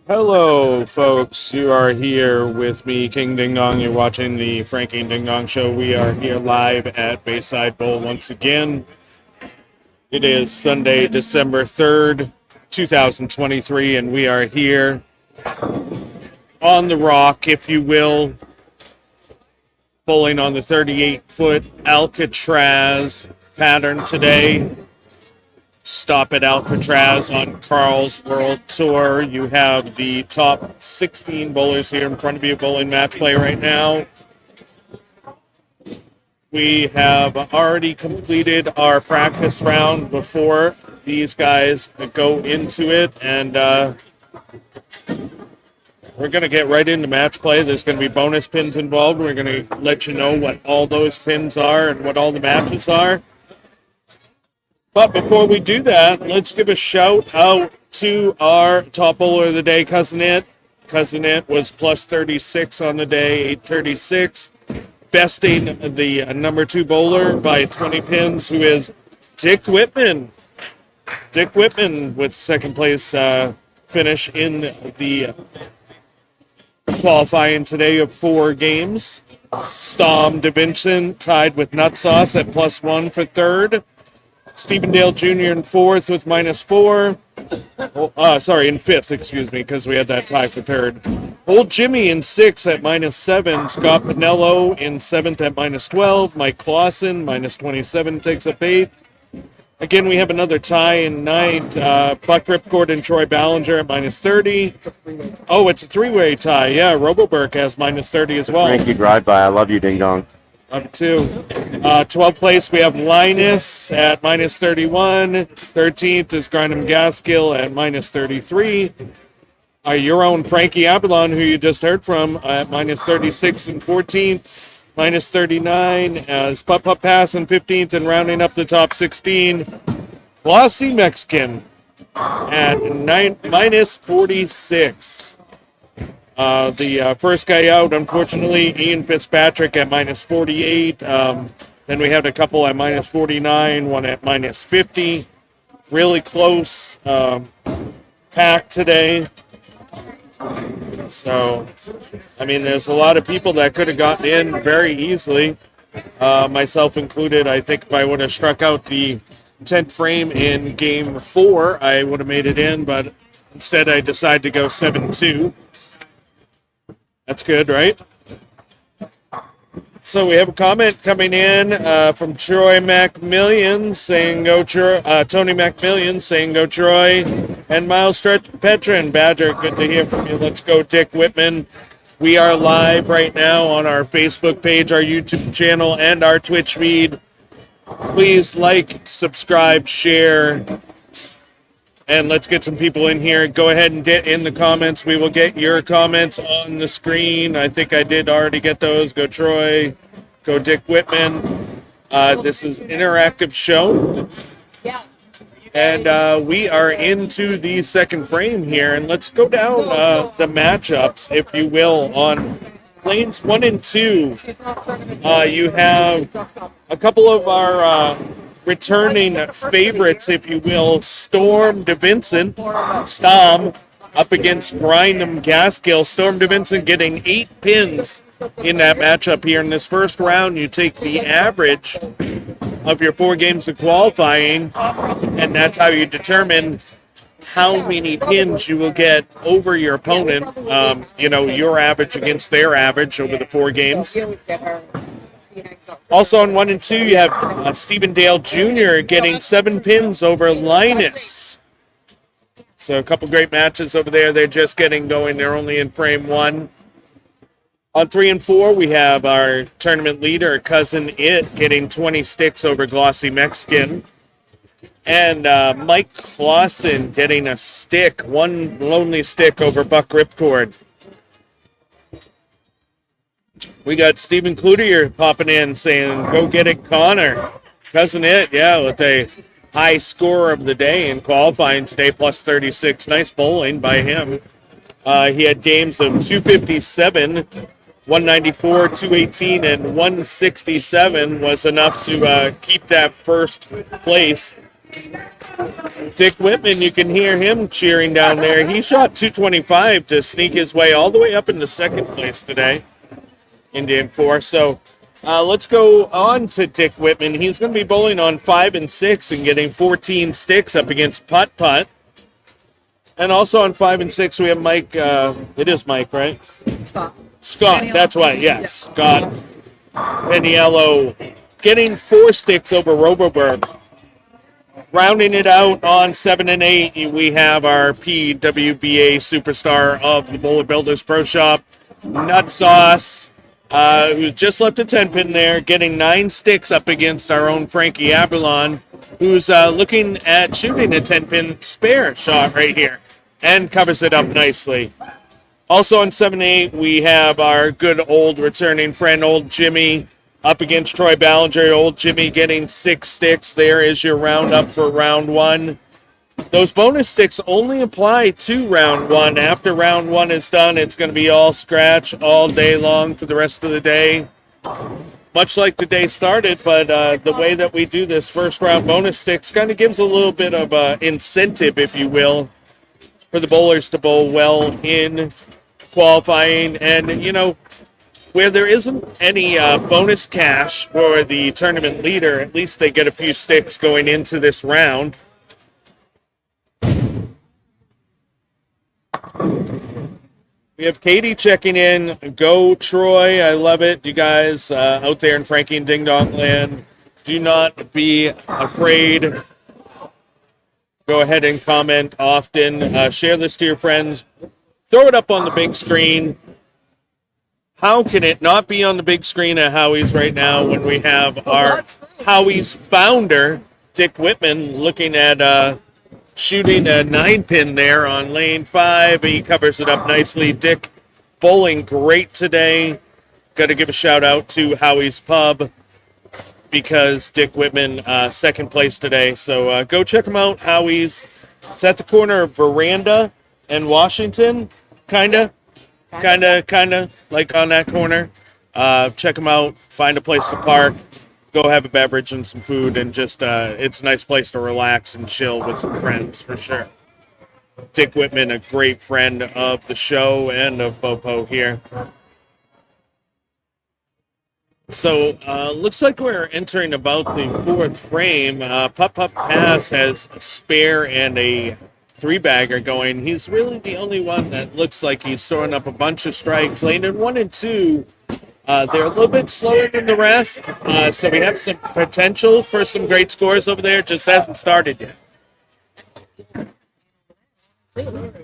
Hello, folks. You are here with me, King Ding Dong. You're watching the Frankie and Ding Dong Show. We are here live at Bayside Bowl once again. It is Sunday, December 3rd, 2023, and we are here on the rock, if you will, bowling on the 38-foot Alcatraz pattern today. Stop at Alcatraz on Karl's World Tour. You have the top 16 bowlers here in front of you bowling match play right now. We have already completed our practice round before these guys go into it, and we're going to get right into match play. There's going to be bonus pins involved. We're going to let you know what all those pins are and what all the matches are. But before we do that, let's give a shout out to our top bowler of the day, Cousin It. Cousin It was plus 36 on the day, 836, besting the number 2 bowler by 20 pins, who is Dick Whitman. Dick Whitman with second place finish in the qualifying today of 4 games. Stom DeVinson tied with Nutsauce at plus 1 for third. Stephen Dale Jr. in fourth with -4. In fifth, excuse me, because we had that tie for third. Old Jimmy in sixth at -7. Scott Pinello in seventh at -12. Mike Clausen, -27, takes up eighth. Again, we have another tie in ninth. Buck Ripcord and Troy Ballinger at -30. Oh, it's a three-way tie. Yeah, Roboberg has -30 as well. Frankie drive-by. I love you, Ding Dong. Up to 12th place, we have Linus at -31. 13th is Grindham Gaskill at -33. Your own Frankie Abalon, who you just heard from, at -36 and 14th. -39 as Putt Putt Pass in 15th, and rounding up the top 16, Glossy Mexican at -46. The first guy out, unfortunately, Ian Fitzpatrick at -48. Then we had a couple at -49, one at -50. Really close pack today. So, I mean, there's a lot of people that could have gotten in very easily, myself included. I think if I would have struck out the 10th frame in game 4, I would have made it in, but instead I decided to go 7-2. That's good, right? So we have a comment coming in from Troy McMillian saying go Troy, Tony McMillian saying go Troy, and Miles Petrin. Badger, good to hear from you. Let's go, Dick Whitman. We are live right now on our Facebook page, our YouTube channel, and our Twitch feed. Please like, subscribe, share, and let's get some people in here. Go ahead and get in the comments. We will get your comments on the screen. I think I did already get those. Go Troy. Go Dick Whitman. This is an interactive show. Yeah. And we are into the second frame here. And let's go down the matchups, if you will, on lanes 1 and 2. You have a couple of our returning favorites, if you will, Storm DeVinson, Stom, up against Grindham Gaskill. Storm DeVinson getting 8 pins in that matchup here in this first round. You take the average of your 4 games of qualifying, and that's how you determine how many pins you will get over your opponent. Your average against their average over the 4 games. Also on 1 and 2, you have Stephen Dale Jr. getting 7 pins over Linus. So a couple great matches over there. They're just getting going. They're only in frame 1. On 3 and 4, we have our tournament leader, Cousin It, getting 20 sticks over Glossy Mexican. And Mike Clausen getting a stick, 1 lonely stick over Buck Ripcord. We got Stephen Cloutier popping in saying, go get it, Connor. Cousin It, yeah, with a high score of the day in qualifying today, plus 36. Nice bowling by him. He had games of 257, 194, 218, and 167 was enough to keep that first place Dick Whitman, you can hear him cheering down there. He shot 225 to sneak his way all the way up into second place today, Indian 4. So let's go on to Dick Whitman. He's going to be bowling on 5 and 6 and getting 14 sticks up against Putt Putt. And also on 5 and 6, we have Mike. It is Mike, right? Scott, that's why, yes. Scott Paniello getting 4 sticks over Roberberg. Rounding it out on 7 and 8, we have our PWBA superstar of the Bowler Builders Pro Shop, Nut Sauce, who just left a 10-pin there, getting 9 sticks up against our own Frankie Aberlon, who's looking at shooting a 10-pin spare shot right here, and covers it up nicely. Also on 7 and 8, we have our good old returning friend, old Jimmy, up against Troy Ballinger. Old Jimmy getting 6 sticks. There is your roundup for round 1. Those bonus sticks only apply to round 1. After round 1 is done, it's going to be all scratch all day long for the rest of the day. Much like the day started, but the way that we do this first round bonus sticks kind of gives a little bit of incentive, if you will, for the bowlers to bowl well in qualifying. And, you know, where there isn't any bonus cash for the tournament leader, at least they get a few sticks going into this round. We have Katie checking in. Go, Troy. I love it. You guys out there in Frankie and Ding Dong Land, do not be afraid. Go ahead and comment often. Share this to your friends. Throw it up on the big screen. How can it not be on the big screen at Howie's right now when we have our Howie's founder, Dick Whitman, looking at shooting a 9-pin there on lane 5. He covers it up nicely. Dick bowling great today. Got to give a shout out to Howie's Pub because Dick Whitman second place today. So go check him out. Howie's. It's at the corner of Veranda and Washington, kind of like on that corner. Check them out, find a place to park, go have a beverage and some food, and just it's a nice place to relax and chill with some friends for sure. Dick Whitman, a great friend of the show and of Bopo here. So looks like we're entering about the 4th frame. Pup Pass has a spare and a 3-bagger going. He's really the only one that looks like he's throwing up a bunch of strikes. Lane in 1 and 2, they're a little bit slower than the rest, so we have some potential for some great scores over there. Just hasn't started yet.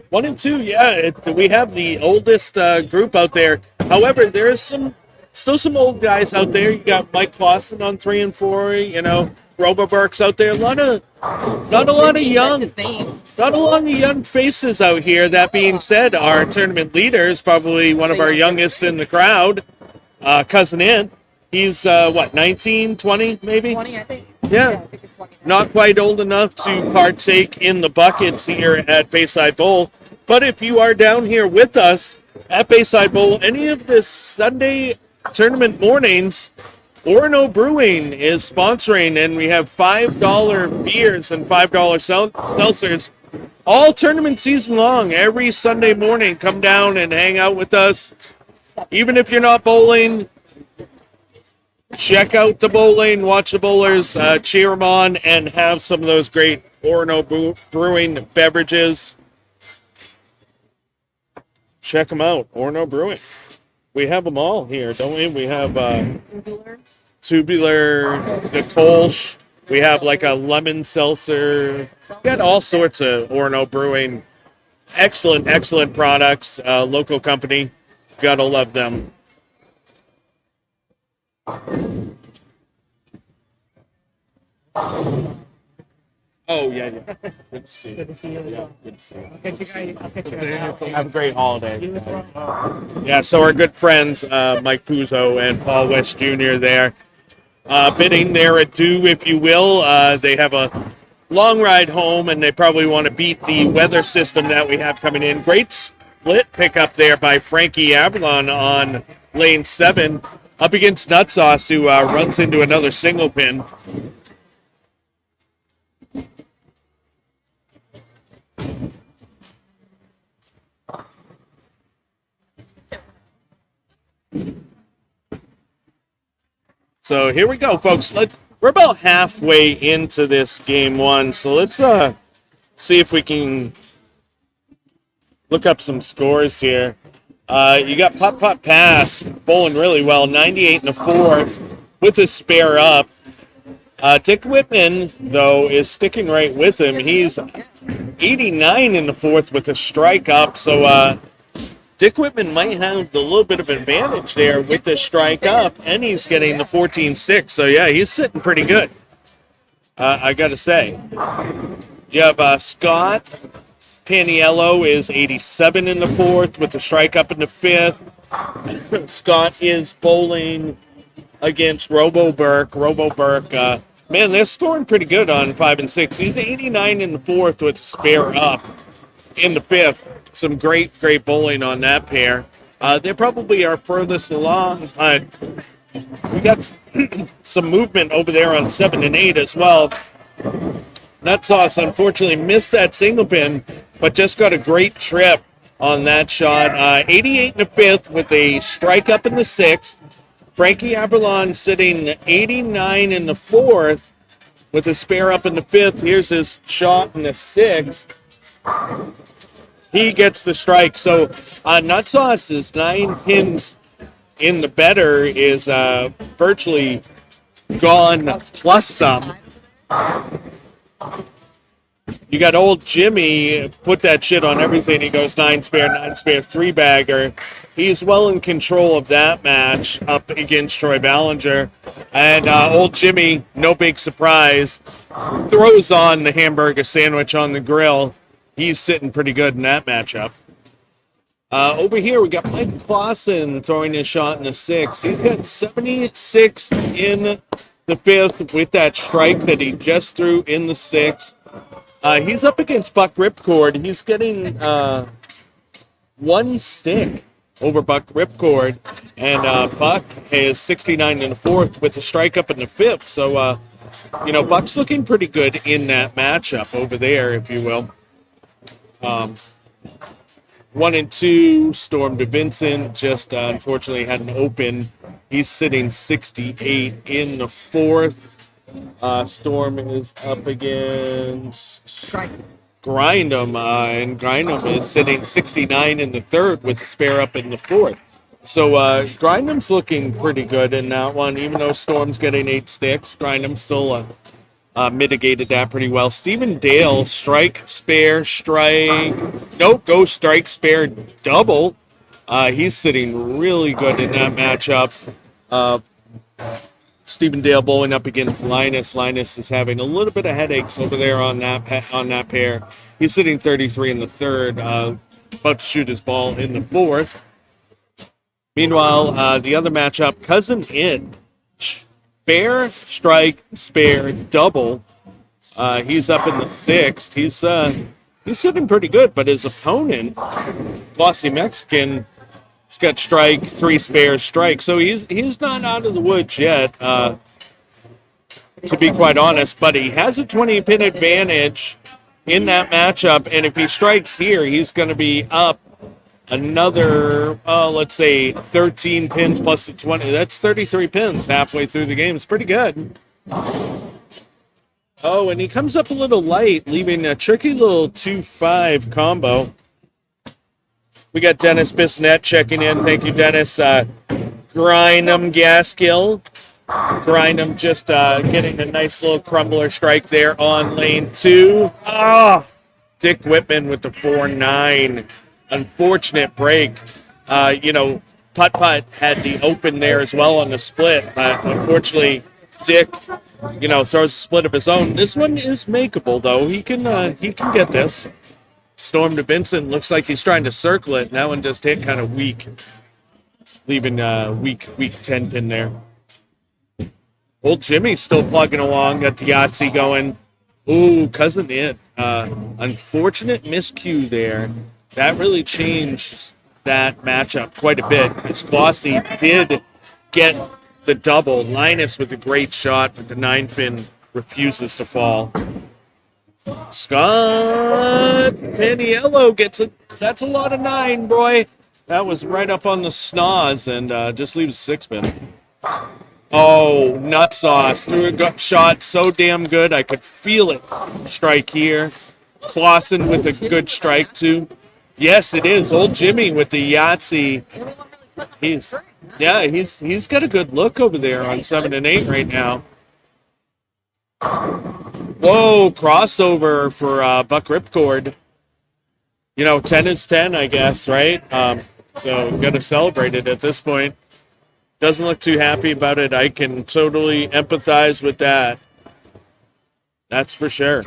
1 and 2, yeah, we have the oldest group out there. However, there is still some old guys out there. You got Mike Clausen on 3 and 4. You know, Roboberg's out there. Not a lot of young faces out here. That being said, our tournament leader is probably one of our youngest in the crowd, Cousin Ant. He's, 19, 20 maybe? 20, I think. Yeah. I think it's 20. Not quite old enough to partake in the buckets here at Bayside Bowl. But if you are down here with us at Bayside Bowl, any of the Sunday tournament mornings, Orono Brewing is sponsoring, and we have $5 beers and $5 seltzers all tournament season long. Every Sunday morning, come down and hang out with us. Even if you're not bowling, check out the bowling, watch the bowlers, cheer them on, and have some of those great Orono Brewing beverages. Check them out, Orono Brewing. We have them all here, don't we? We have tubular, the Kolsch. We have like a lemon seltzer. We got all sorts of Orono Brewing. Excellent products. Local company. Gotta love them. Oh, yeah. Good to see you. Good to see you. Yeah, good to see you. I'll catch you guys. Have a great holiday. You as well. Yeah, so our good friends, Mike Puzo and Paul West Jr. there, bidding their adieu, if you will. They have a long ride home, and they probably want to beat the weather system that we have coming in. Great split pickup there by Frankie Aberlon on lane 7, up against Nut Sauce, who runs into another single pin. So here we go, folks. We're about halfway into this game one, so let's see if we can look up some scores here. You got putt pass bowling really well, 98 in the fourth with a spare up. Dick Whitman, though, is sticking right with him. He's 89 in the fourth with a strike up, so Dick Whitman might have a little bit of advantage there with the strike up, and he's getting the 14-6. So, yeah, he's sitting pretty good, I got to say. You have Scott Paniello is 87 in the fourth with a strike up in the fifth. Scott is bowling against Robo Burke. Man, they're scoring pretty good on 5 and 6. He's 89 in the fourth with a spare up in the fifth. Some great bowling on that pair. They probably are furthest along. We got some movement over there on 7 and 8 as well. Nutsauce unfortunately missed that single pin, but just got a great trip on that shot. 88 in the fifth with a strike up in the sixth. Frankie Aberlon sitting 89 in the fourth with a spare up in the fifth. Here's his shot in the sixth. He gets the strike. So Nutsauce's 9 pins in the better is virtually gone plus some. You got old Jimmy, put that shit on everything. He goes 9 spare, 3-bagger. He's well in control of that match up against Troy Ballinger. And old Jimmy, no big surprise, throws on the hamburger sandwich on the grill. He's sitting pretty good in that matchup. Over here, we got Mike Clausen throwing his shot in the sixth. He's got 76 in the fifth with that strike that he just threw in the sixth. He's up against Buck Ripcord. He's getting 1 stick over Buck Ripcord. And Buck has 69 in the fourth with a strike up in the fifth. So, Buck's looking pretty good in that matchup over there, if you will. 1 and 2, Storm DeVincent just unfortunately had an open. He's sitting 68 in the fourth. Storm is up against Grindem, and Grindem is sitting 69 in the third with a spare up in the fourth. So Grindem's looking pretty good in that one, even though Storm's getting 8 sticks. Grindem still mitigated that pretty well. Stephen Dale, strike, spare, strike. Nope, go strike, spare, double. He's sitting really good in that matchup. Stephen Dale bowling up against Linus. Linus is having a little bit of headaches over there on that pair. He's sitting 33 in the third, about to shoot his ball in the fourth. Meanwhile, the other matchup, Cousin Id. Spare, strike, spare, double. He's up in the sixth. He's sitting pretty good, but his opponent, Glossy Mexican, he's got strike, 3 spares, strike. So he's not out of the woods yet, to be quite honest. But he has a 20-pin advantage in that matchup, and if he strikes here, he's going to be up another, let's say, 13 pins plus the 20. That's 33 pins halfway through the game. It's pretty good. Oh, and he comes up a little light, leaving a tricky little 2-5 combo. We got Dennis Bissonette checking in. Thank you, Dennis. Grindem Gaskill. Grindem just getting a nice little crumbler strike there on lane 2. Dick Whitman with the 4-9. Unfortunate break. Putt-Putt had the open there as well on the split. Unfortunately, Dick, throws a split of his own. This one is makeable, though. He can get this. Storm DeVincent looks like he's trying to circle it. That one just hit kind of weak, leaving weak 10 pin there. Old Jimmy's still plugging along. Got the Yahtzee going. Ooh, Cousin It. Unfortunate miscue there. That really changed that matchup quite a bit because Glossy did get the double. Linus with a great shot, but the 9 pin refuses to fall. Scott Paniello gets it. That's a lot of 9, boy. That was right up on the snaz and just leaves a 6-pin. Oh, nut sauce. Threw a shot so damn good. I could feel it. Strike here. Clausen with a good strike, too. Yes, it is. Old Jimmy with the Yahtzee. He's got a good look over there on 7 and 8 right now. Whoa, crossover for Buck Ripcord. 10 is 10, I guess, right? So got to celebrate it at this point. Doesn't look too happy about it. I can totally empathize with that. That's for sure.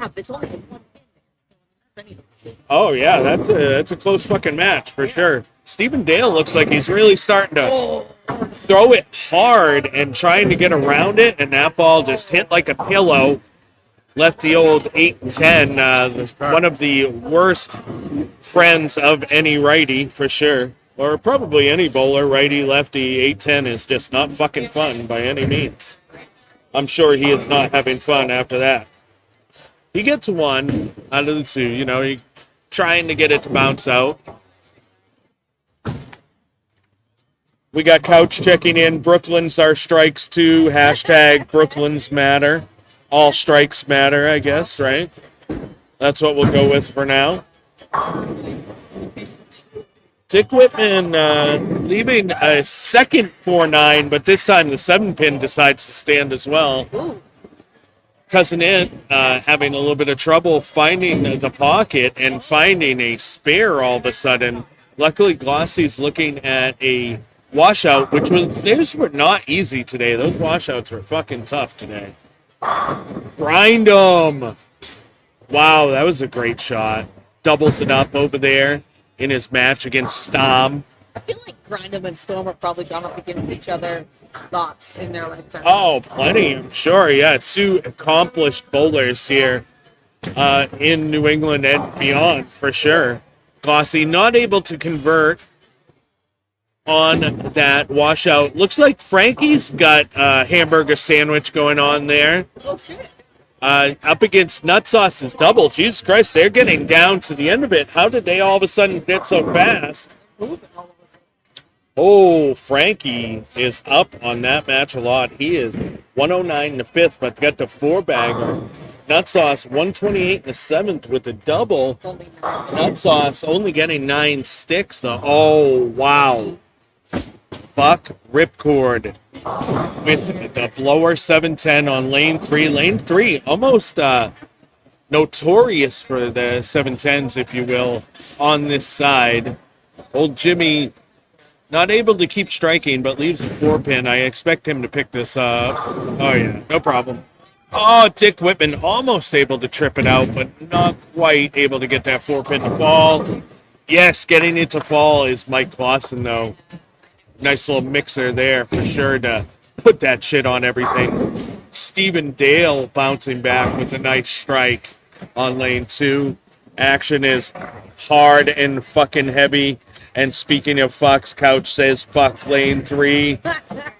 Oh, yeah, that's a close fucking match for sure. Stephen Dale looks like he's really starting to throw it hard and trying to get around it, and that ball just hit like a pillow. Left the old 8-10, one of the worst friends of any righty for sure. Or probably any bowler, righty, lefty, 8-10 is just not fucking fun by any means. I'm sure he is not having fun after that. He gets 1 out of the 2, he trying to get it to bounce out. We got Couch checking in. Brooklyn's our strikes too. # Brooklyn's matter. All strikes matter, I guess, right? That's what we'll go with for now. Dick Whitman leaving a second 4-9, but this time the 7-pin decides to stand as well. Cousin It having a little bit of trouble finding the pocket and finding a spare all of a sudden. Luckily, Glossy's looking at a washout, those were not easy today. Those washouts were fucking tough today. Grind 'em. Wow, that was a great shot. Doubles it up over there in his match against Stom. I feel like Grindham and Storm have probably gone up against each other lots in their lifetime. Oh, plenty, I'm sure. Yeah, 2 accomplished bowlers here in New England and beyond, for sure. Glossy not able to convert on that washout. Looks like Frankie's got a hamburger sandwich going on there. Oh, shit. Up against Nut Sauce's double. Jesus Christ, they're getting down to the end of it. How did they all of a sudden get so fast? Oh, Frankie is up on that match a lot. He is 109 in the 5th, but got the 4-bagger. Nut Sauce 128 in the 7th with the double. Nut Sauce only getting 9 sticks though. Oh, wow. Buck Ripcord with the blower 710 on lane 3. Lane 3 almost notorious for the 710s, if you will, on this side. Old Jimmy not able to keep striking, but leaves a 4-pin. I expect him to pick this up. Oh, yeah, no problem. Oh, Dick Whitman almost able to trip it out, but not quite able to get that 4-pin to fall. Yes, getting it to fall is Mike Clausen, though. Nice little mixer there for sure to put that shit on everything. Stephen Dale bouncing back with a nice strike on lane 2. Action is hard and fucking heavy. And speaking of fucks, Couch says fuck lane 3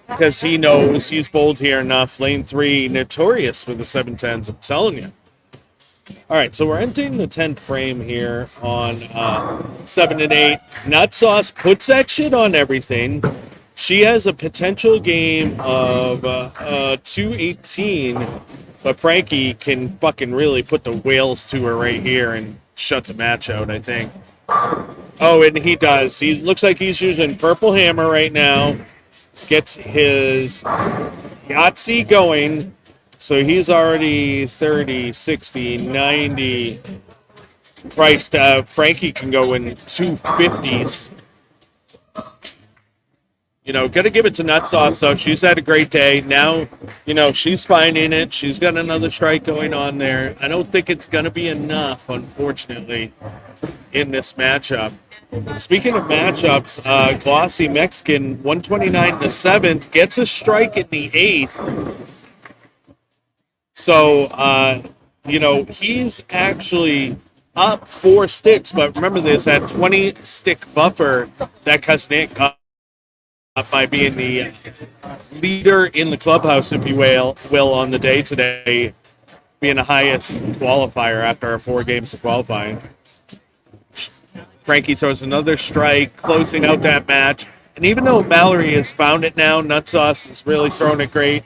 because he knows he's bowled here enough. Lane 3 notorious for the 710s, I'm telling you. All right, so we're entering the 10th frame here on 7 and 8. Nut Sauce puts that shit on everything. She has a potential game of 218, but Frankie can fucking really put the whales to her right here and shut the match out, I think. Oh, and he does. He looks like he's using Purple Hammer right now. Gets his Yahtzee going. So he's already 30, 60, 90 priced. Frankie can go in 250s. Got to give it to Nut Sauce, though. She's had a great day. Now, she's finding it. She's got another strike going on there. I don't think it's going to be enough, unfortunately, in this matchup. Speaking of matchups, Glossy Mexican, 129 in the 7th, gets a strike in the 8th. So, he's actually up 4 sticks, but remember there's that 20-stick buffer that Cousin got by being the leader in the clubhouse, if you will, on the day today. being the highest qualifier after our 4 games of qualifying. Frankie throws another strike, closing out that match. And even though Mallory has found it now, Nutsauce is really throwing it great.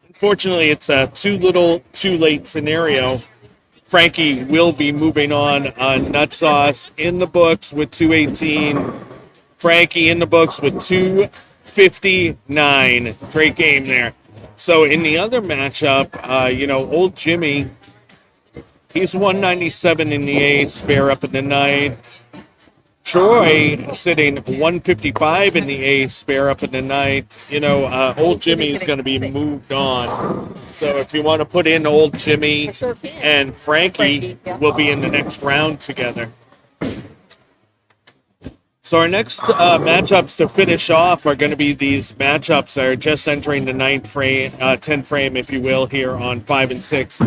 Unfortunately, it's a too little, too late scenario. Frankie will be moving on. Nutsauce in the books with 218. Frankie in the books with 259. Great game there. So in the other matchup, old Jimmy, he's 197 in the A, spare up in the night. Troy sitting 155 in the A, spare up in the night. Old Jimmy is going to be moved on. So if you want to put in old Jimmy and Frankie will be in the next round together. So our next matchups to finish off are going to be these matchups that are just entering the 10th frame, if you will, here on 5 and 6.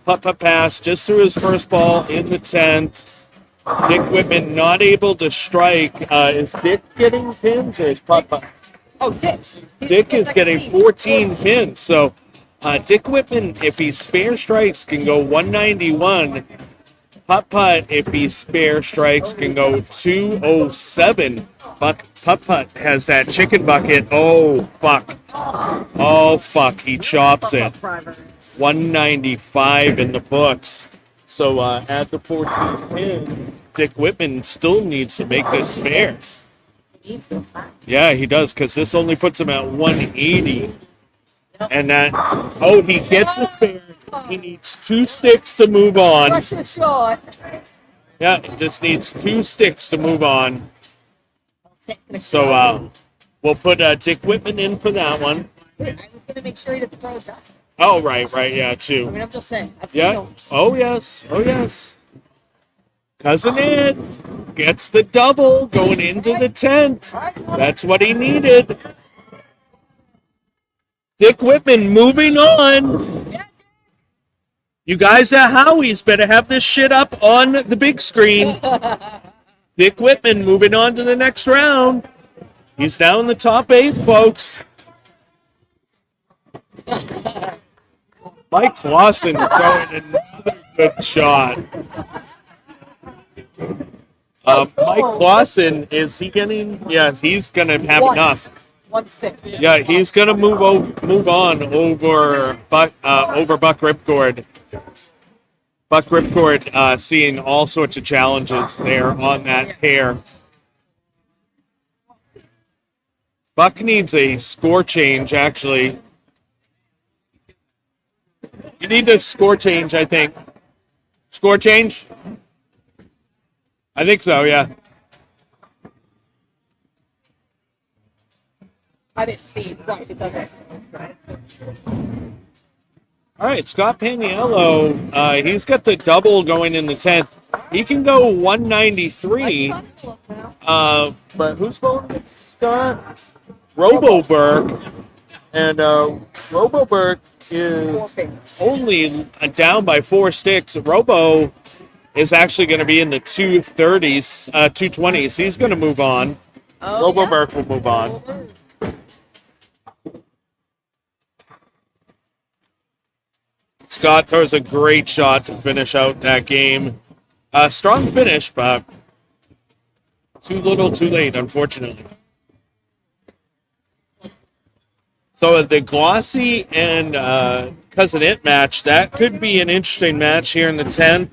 Putt pass just threw his first ball in the 10th. Dick Whitman not able to strike. Is Dick getting pins or is putt? Oh, Dick. Dick is getting 14 pins. So Dick Whitman, if he spare strikes, can go 191. Putt, if he spare strikes, can go 207. But Putt has that chicken bucket. Oh, fuck. Oh, fuck. He chops it. 195 in the books. So at the 14th pin, Dick Whitman still needs to make this spare. Yeah, he does, because this only puts him at 180. And he gets the spare. He needs 2 sticks to move on. Pressure shot. Yeah, he just needs 2 sticks to move on. So we'll put Dick Whitman in for that one. I was going to make sure he doesn't throw a dust. Oh, right, yeah, too. I mean, I'm just saying. I've seen him. Oh, yes. Cousin Ed gets the double going into the 10th. That's what he needed. Dick Whitman moving on. You guys at Howie's better have this shit up on the big screen. Dick Whitman moving on to the next round. He's down in the top 8, folks. Mike Clausen throwing another good shot. Mike Clausen, is he getting? Yeah, he's going to have enough. 1 stick. Yeah, he's going to move on over Buck Ripcord. Buck Ripcord seeing all sorts of challenges there on that pair. Buck needs a score change, actually. You need a score change, I think. Score change? I think so, yeah. I didn't see. Right, it doesn't. All right, Scott Paniello, he's got the double going in the 10th. He can go 193. But who's going with Scott? Robo-Burke. And Robo-Burke is only down by 4 sticks. Robo is actually going to be in the 230s, 220s. He's going to move on. Robo-Burke will move on. Scott throws a great shot to finish out that game. Strong finish, but too little, too late, unfortunately. So the Glossy and Cousin It match, that could be an interesting match here in the 10th.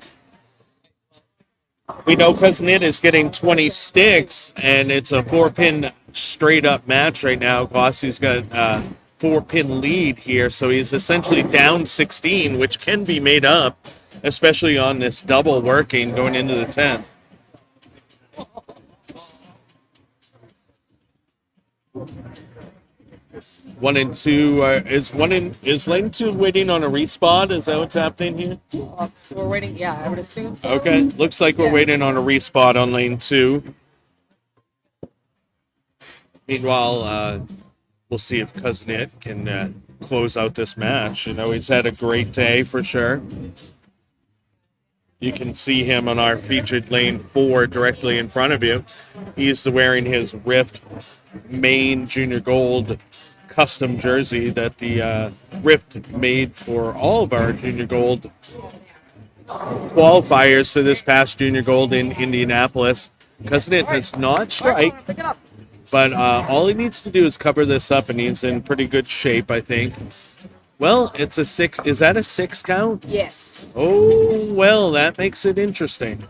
We know Cousin It is getting 20 sticks, and it's a 4-pin straight-up match right now. Glossy's got a 4-pin lead here, so he's essentially down 16, which can be made up, especially on this double working going into the 10th. One and two is lane 2 waiting on a respawn? Is that what's happening here? So we're waiting. Yeah, I would assume so. Okay, looks like we're waiting on a respawn on lane 2. Meanwhile, we'll see if Cousin It can close out this match. You know, he's had a great day for sure. You can see him on our featured lane 4 directly in front of you. He's wearing his Rift Main Junior Gold custom jersey that the Rift made for all of our Junior Gold qualifiers for this past Junior Gold in Indianapolis. Cousin It does not strike, Pick it up. but all he needs to do is cover this up, and he's in pretty good shape, I think. Well, it's a 6. Is that a 6 count? Yes. Oh, well, that makes it interesting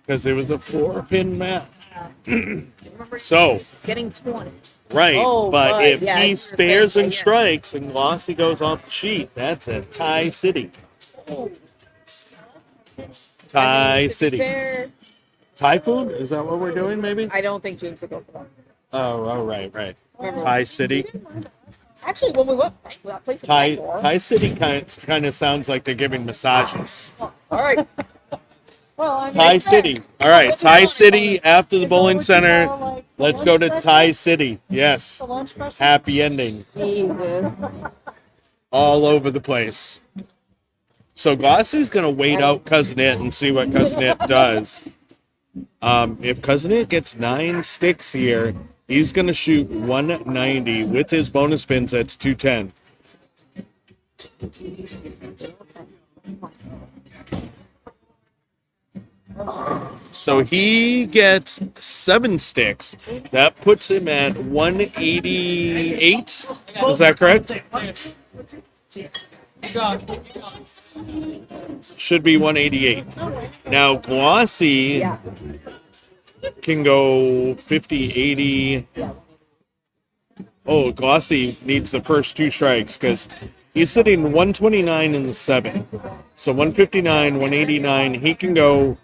because it was a 4-pin match. So, It's getting 20. right, Oh, but but, if yeah, I he was gonna say, spares and yeah. strikes and Glossy goes off the sheet, that's a tie city. Tie To be City. fair, Thai food? Is that what we're doing, maybe? I don't think James would go for that. Oh, right. Remember- Thai City. Actually, when we went to that place in Bangor. Thai City kind of sounds like they're giving massages. All right. Well, I mean, Thai City. All right, What's Thai that? City after the is that bowling what you center. call, like, the Let's lunch go to special? Thai City. Yes. The lunch special? Happy ending. Jesus. All over the place. So Glossy's going to wait out Cousin It and see what Cousin It does. If Cousin It gets 9 sticks here, he's going to shoot 190. With his bonus spins, that's 210. So he gets 7 sticks. That puts him at 188. Is that correct? Should be 188. Now Glossy Yeah. can go 50, 80. Oh, Glossy needs the first 2 strikes because he's sitting 129 in the 7. So 159, 189. He can go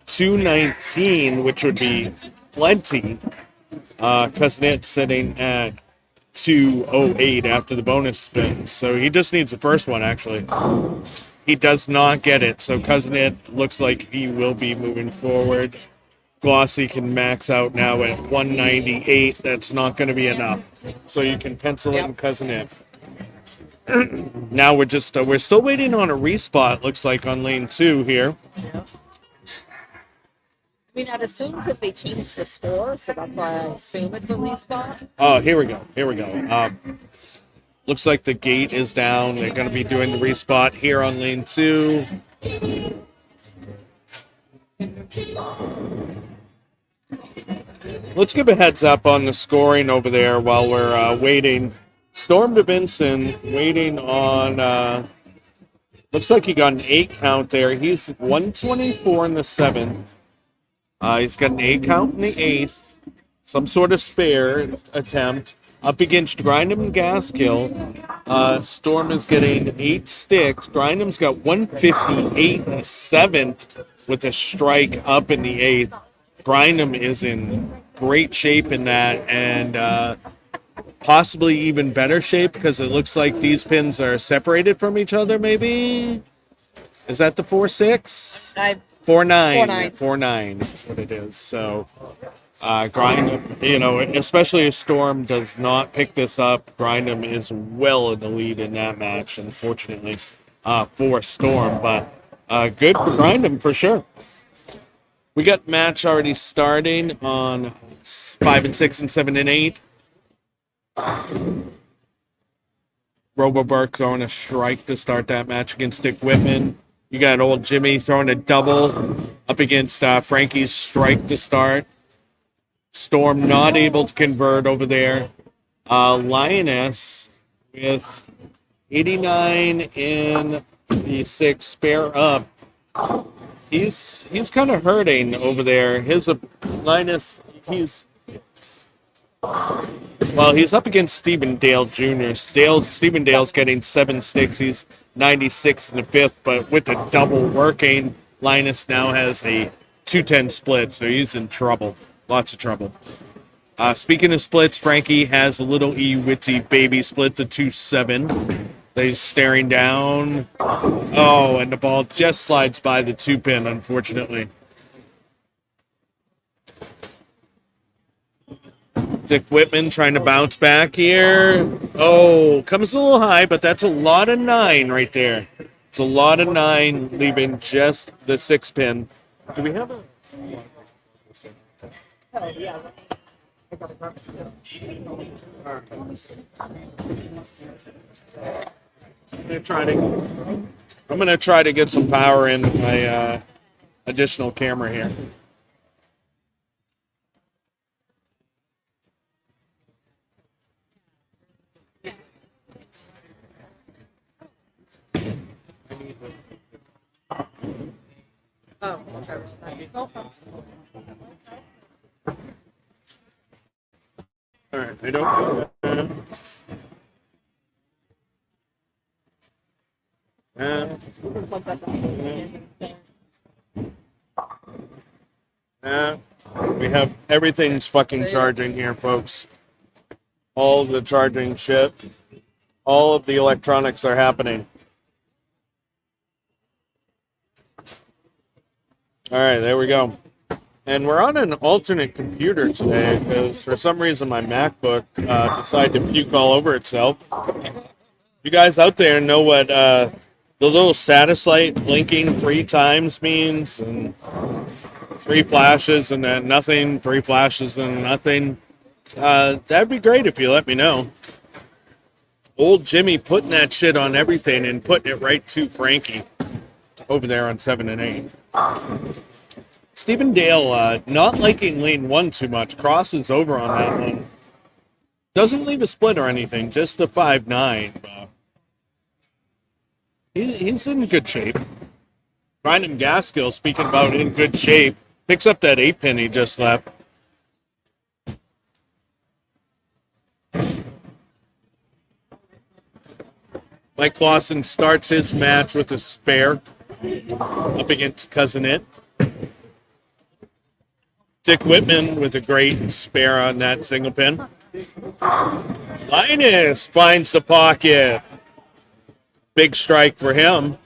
219, which would be plenty. Cousin It's sitting at 208 after the bonus spin. So he just needs the first one, actually. He does not get it. So Cousin It looks like he will be moving forward. Glossy can max out now at 198. That's not going to be enough. So you can pencil in Cousin It. Now we're still waiting on a respot, looks like, on lane 2 here. I mean, I'd assume because they changed the score, so that's why I assume it's a respawn. Oh, here we go. Looks like the gate is down. They're going to be doing the respot here on lane 2. Let's give a heads up on the scoring over there while we're waiting. Storm Davinson waiting on... looks like he got an 8 count there. He's 124 in the 7th. He's got an 8 count in the 8th. Some sort of spare attempt. Up against Grindham and Gaskill. Storm is getting 8 sticks. Grindham's got 158 in the 7th with a strike up in the 8th. Grindham is in great shape in that, and possibly even better shape because it looks like these pins are separated from each other, maybe? Is that the 4-6? 4-9. 4-9 is what it is. So, Grindham, especially if Storm does not pick this up, Grindham is well in the lead in that match, unfortunately, for Storm. But good for Grindham for sure. We got match already starting on 5 and 6 and 7 and 8. Roboburg throwing a strike to start that match against Dick Whitman. You got old Jimmy throwing a double up against Frankie's strike to start. Storm not able to convert over there. Lioness with 89 in the 6 spare up. He's kind of hurting over there. His Linus, he's up against Stephen Dale Jr. Stephen Dale's getting 7 sticks. He's 96 in the 5th, but with the double working, Linus now has a 210 split, so he's in trouble. Lots of trouble. Speaking of splits, Frankie has a little witty baby split to 2-7. They're staring down. Oh, and the ball just slides by the 2-pin, unfortunately. Dick Whitman trying to bounce back here. Oh, comes a little high, but that's a lot of 9 right there. It's a lot of 9, leaving just the 6-pin. Do we have a... I'm gonna try to get some power in my additional camera here. Oh, okay. All right, I don't. We have everything's fucking charging here, folks. All the charging shit. All of the electronics are happening. All right, there we go. And we're on an alternate computer today because for some reason my MacBook decided to puke all over itself. You guys out there know what the little status light blinking 3 times means? And 3 flashes and then nothing, 3 flashes and nothing. That'd be great if you let me know. Old Jimmy putting that shit on everything and putting it right to Frankie over there on 7 and 8. Stephen Dale not liking lane 1 too much. Crosses over on that one. Doesn't leave a split or anything, just the 5-9. He's in good shape. Ryan Gaskill, speaking about in good shape, picks up that 8-pin he just left. Mike Clausen starts his match with a spare up against Cousin It. Dick Whitman with a great spare on that single pin. Linus finds the pocket. Big strike for him.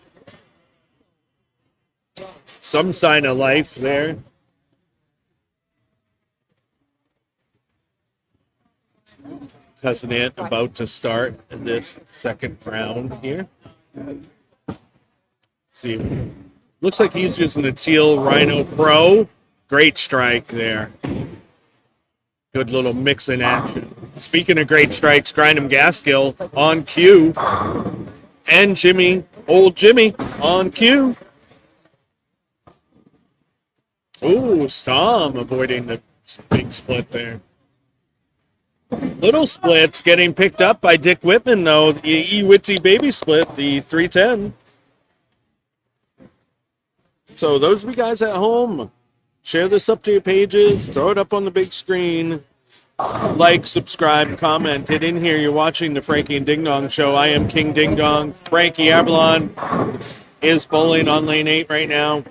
Some sign of life there. Cousin It about to start in this second round here. Let's see. Looks like he's using the Teal Rhino Pro. Great strike there. Good little mix in action. Speaking of great strikes, Grindham Gaskill on cue. And Jimmy, old Jimmy, on cue. Ooh, Stom avoiding the big split there. Little splits getting picked up by Dick Whitman, though. The E-Witty baby split, the 310. So those of you guys at home, share this up to your pages, throw it up on the big screen. Like, subscribe, comment. Get in here. You're watching the Frankie and Ding Dong Show. I am King Ding Dong. Frankie Avalon is bowling on lane 8 right now.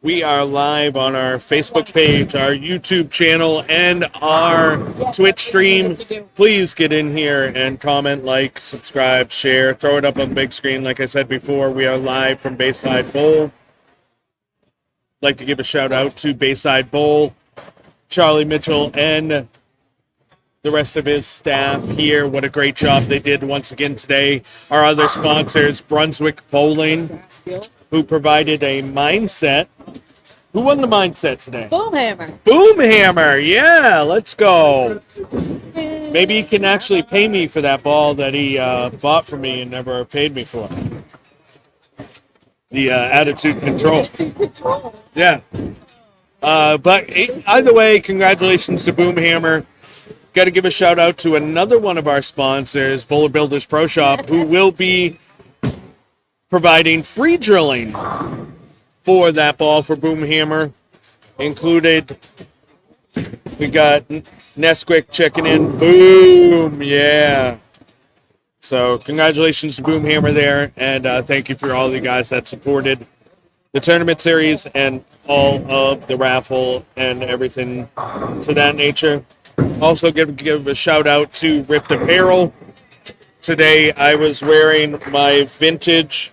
We are live on our Facebook page, our YouTube channel, and our Twitch stream. Please get in here and comment, like, subscribe, share, throw it up on the big screen. Like I said before, we are live from Bayside Bowl. I'd like to give a shout out to Bayside Bowl, Charlie Mitchell, and the rest of his staff here. What a great job they did once again today. Our other sponsors, Brunswick Bowling, who provided a mindset. Who won the mindset today? Boomhammer. Boomhammer, yeah, let's go. Maybe he can actually pay me for that ball that he bought for me and never paid me for. The attitude control. Yeah. But either way, congratulations to Boomhammer. Got to give a shout out to another one of our sponsors, Bowler Builders Pro Shop, who will be providing free drilling for that ball for Boomhammer. Included, we got Nesquik checking in. Boom, yeah. So congratulations to Boomhammer there, and thank you for all the guys that supported the tournament series and all of the raffle and everything to that nature. Also give a shout out to Ripped Apparel. Today I was wearing my vintage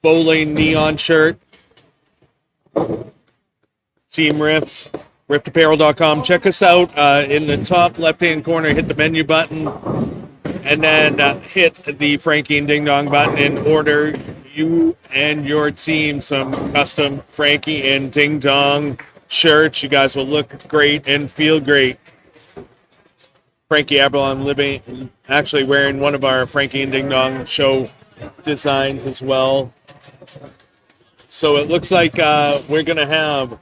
bowling neon shirt. Team Ripped, rippedapparel.com. Check us out in the top left-hand corner. Hit the menu button and then hit the Frankie and Ding Dong button and order you and your team some custom Frankie and Ding Dong shirts. You guys will look great and feel great. Frankie Aberlon living, actually wearing one of our Frankie and Ding Dong show designs as well. So it looks like we're going to have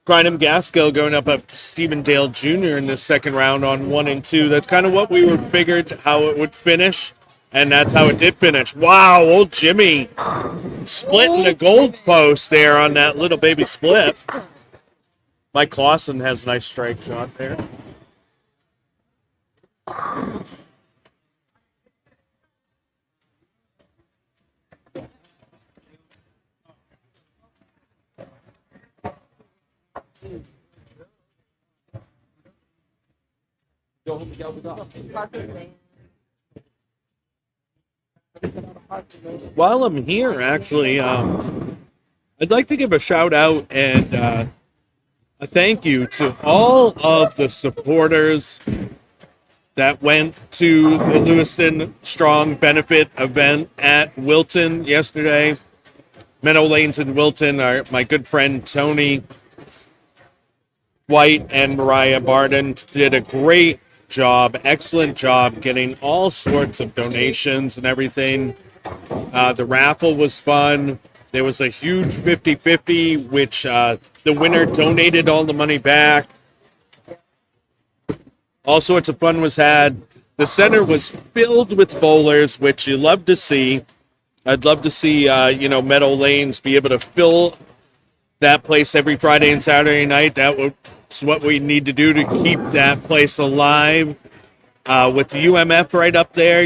Grynham Gaskill going up at Stephen Dale Jr. in the second round on 1 and 2. That's kind of what we figured how it would finish, and that's how it did finish. Wow, old Jimmy splitting the gold post there on that little baby split. Mike Clausen has a nice strike shot there. While I'm here, actually, I'd like to give a shout out and a thank you to all of the supporters that went to the Lewiston Strong benefit event at Wilton yesterday. Meadow Lanes in Wilton, my good friend Tony White and Mariah Barden did a great job, excellent job getting all sorts of donations and everything. The raffle was fun. There was a huge 50-50, which the winner donated all the money back. All sorts of fun was had. The center was filled with bowlers, which you love to see. I'd love to see, Meadow Lanes be able to fill that place every Friday and Saturday night. That's what we need to do to keep that place alive. With the UMF right up there,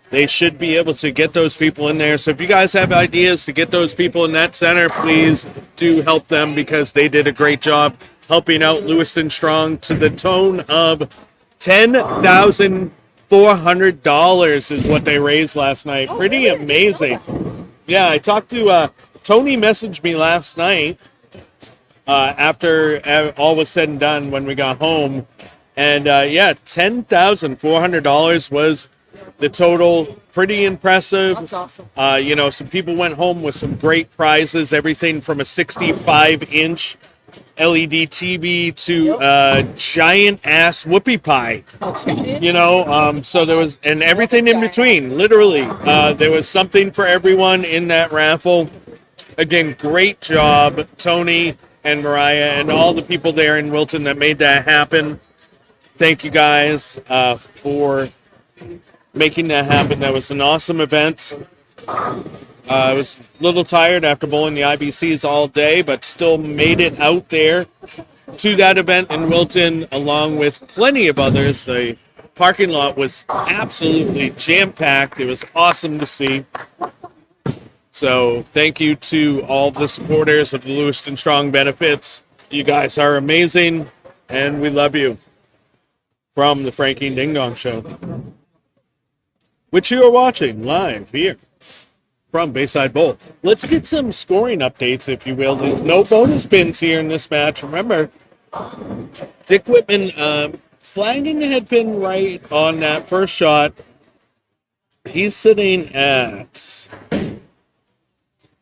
they should be able to get those people in there. So if you guys have ideas to get those people in that center, please do help them because they did a great job helping out Lewiston Strong to the tone of $10,400 is what they raised last night. Pretty amazing. Yeah, I talked to Tony messaged me last night after all was said and done when we got home. And $10,400 was the total. Pretty impressive. That's awesome. Some people went home with some great prizes, everything from a 65-inch LED TV to a giant ass whoopie pie. Okay. So there was, and everything in between, literally. There was something for everyone in that raffle. Again, great job, Tony and Mariah and all the people there in Wilton that made that happen. Thank you guys for making that happen. That was an awesome event. I was a little tired after bowling the IBCs all day, but still made it out there to that event in Wilton, along with plenty of others. The parking lot was absolutely jam-packed. It was awesome to see. So thank you to all the supporters of the Lewiston Strong benefits. You guys are amazing, and we love you. From the Frankie and Ding Dong Show, which you are watching live here from Bayside Bowl. Let's get some scoring updates, if you will. There's no bonus pins here in this match. Remember, Dick Whitman flagging the head pin right on that first shot. He's sitting at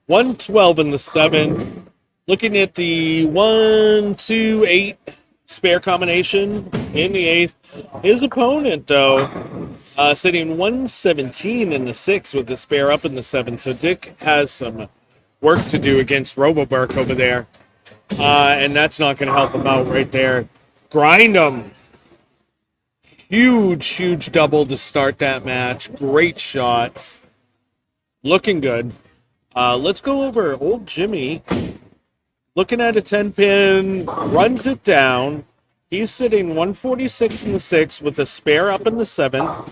112 in the 7th. Looking at the 1-2-8 spare combination in the 8th. His opponent, though, sitting 117 in the 6th with the spare up in the 7th. So Dick has some work to do against Roboburk over there. And that's not going to help him out right there. Grind him. Huge double to start that match. Great shot. Looking good. Let's go over old Jimmy. Looking at a 10-pin, runs it down. He's sitting 146 in the 6th with a spare up in the 7th.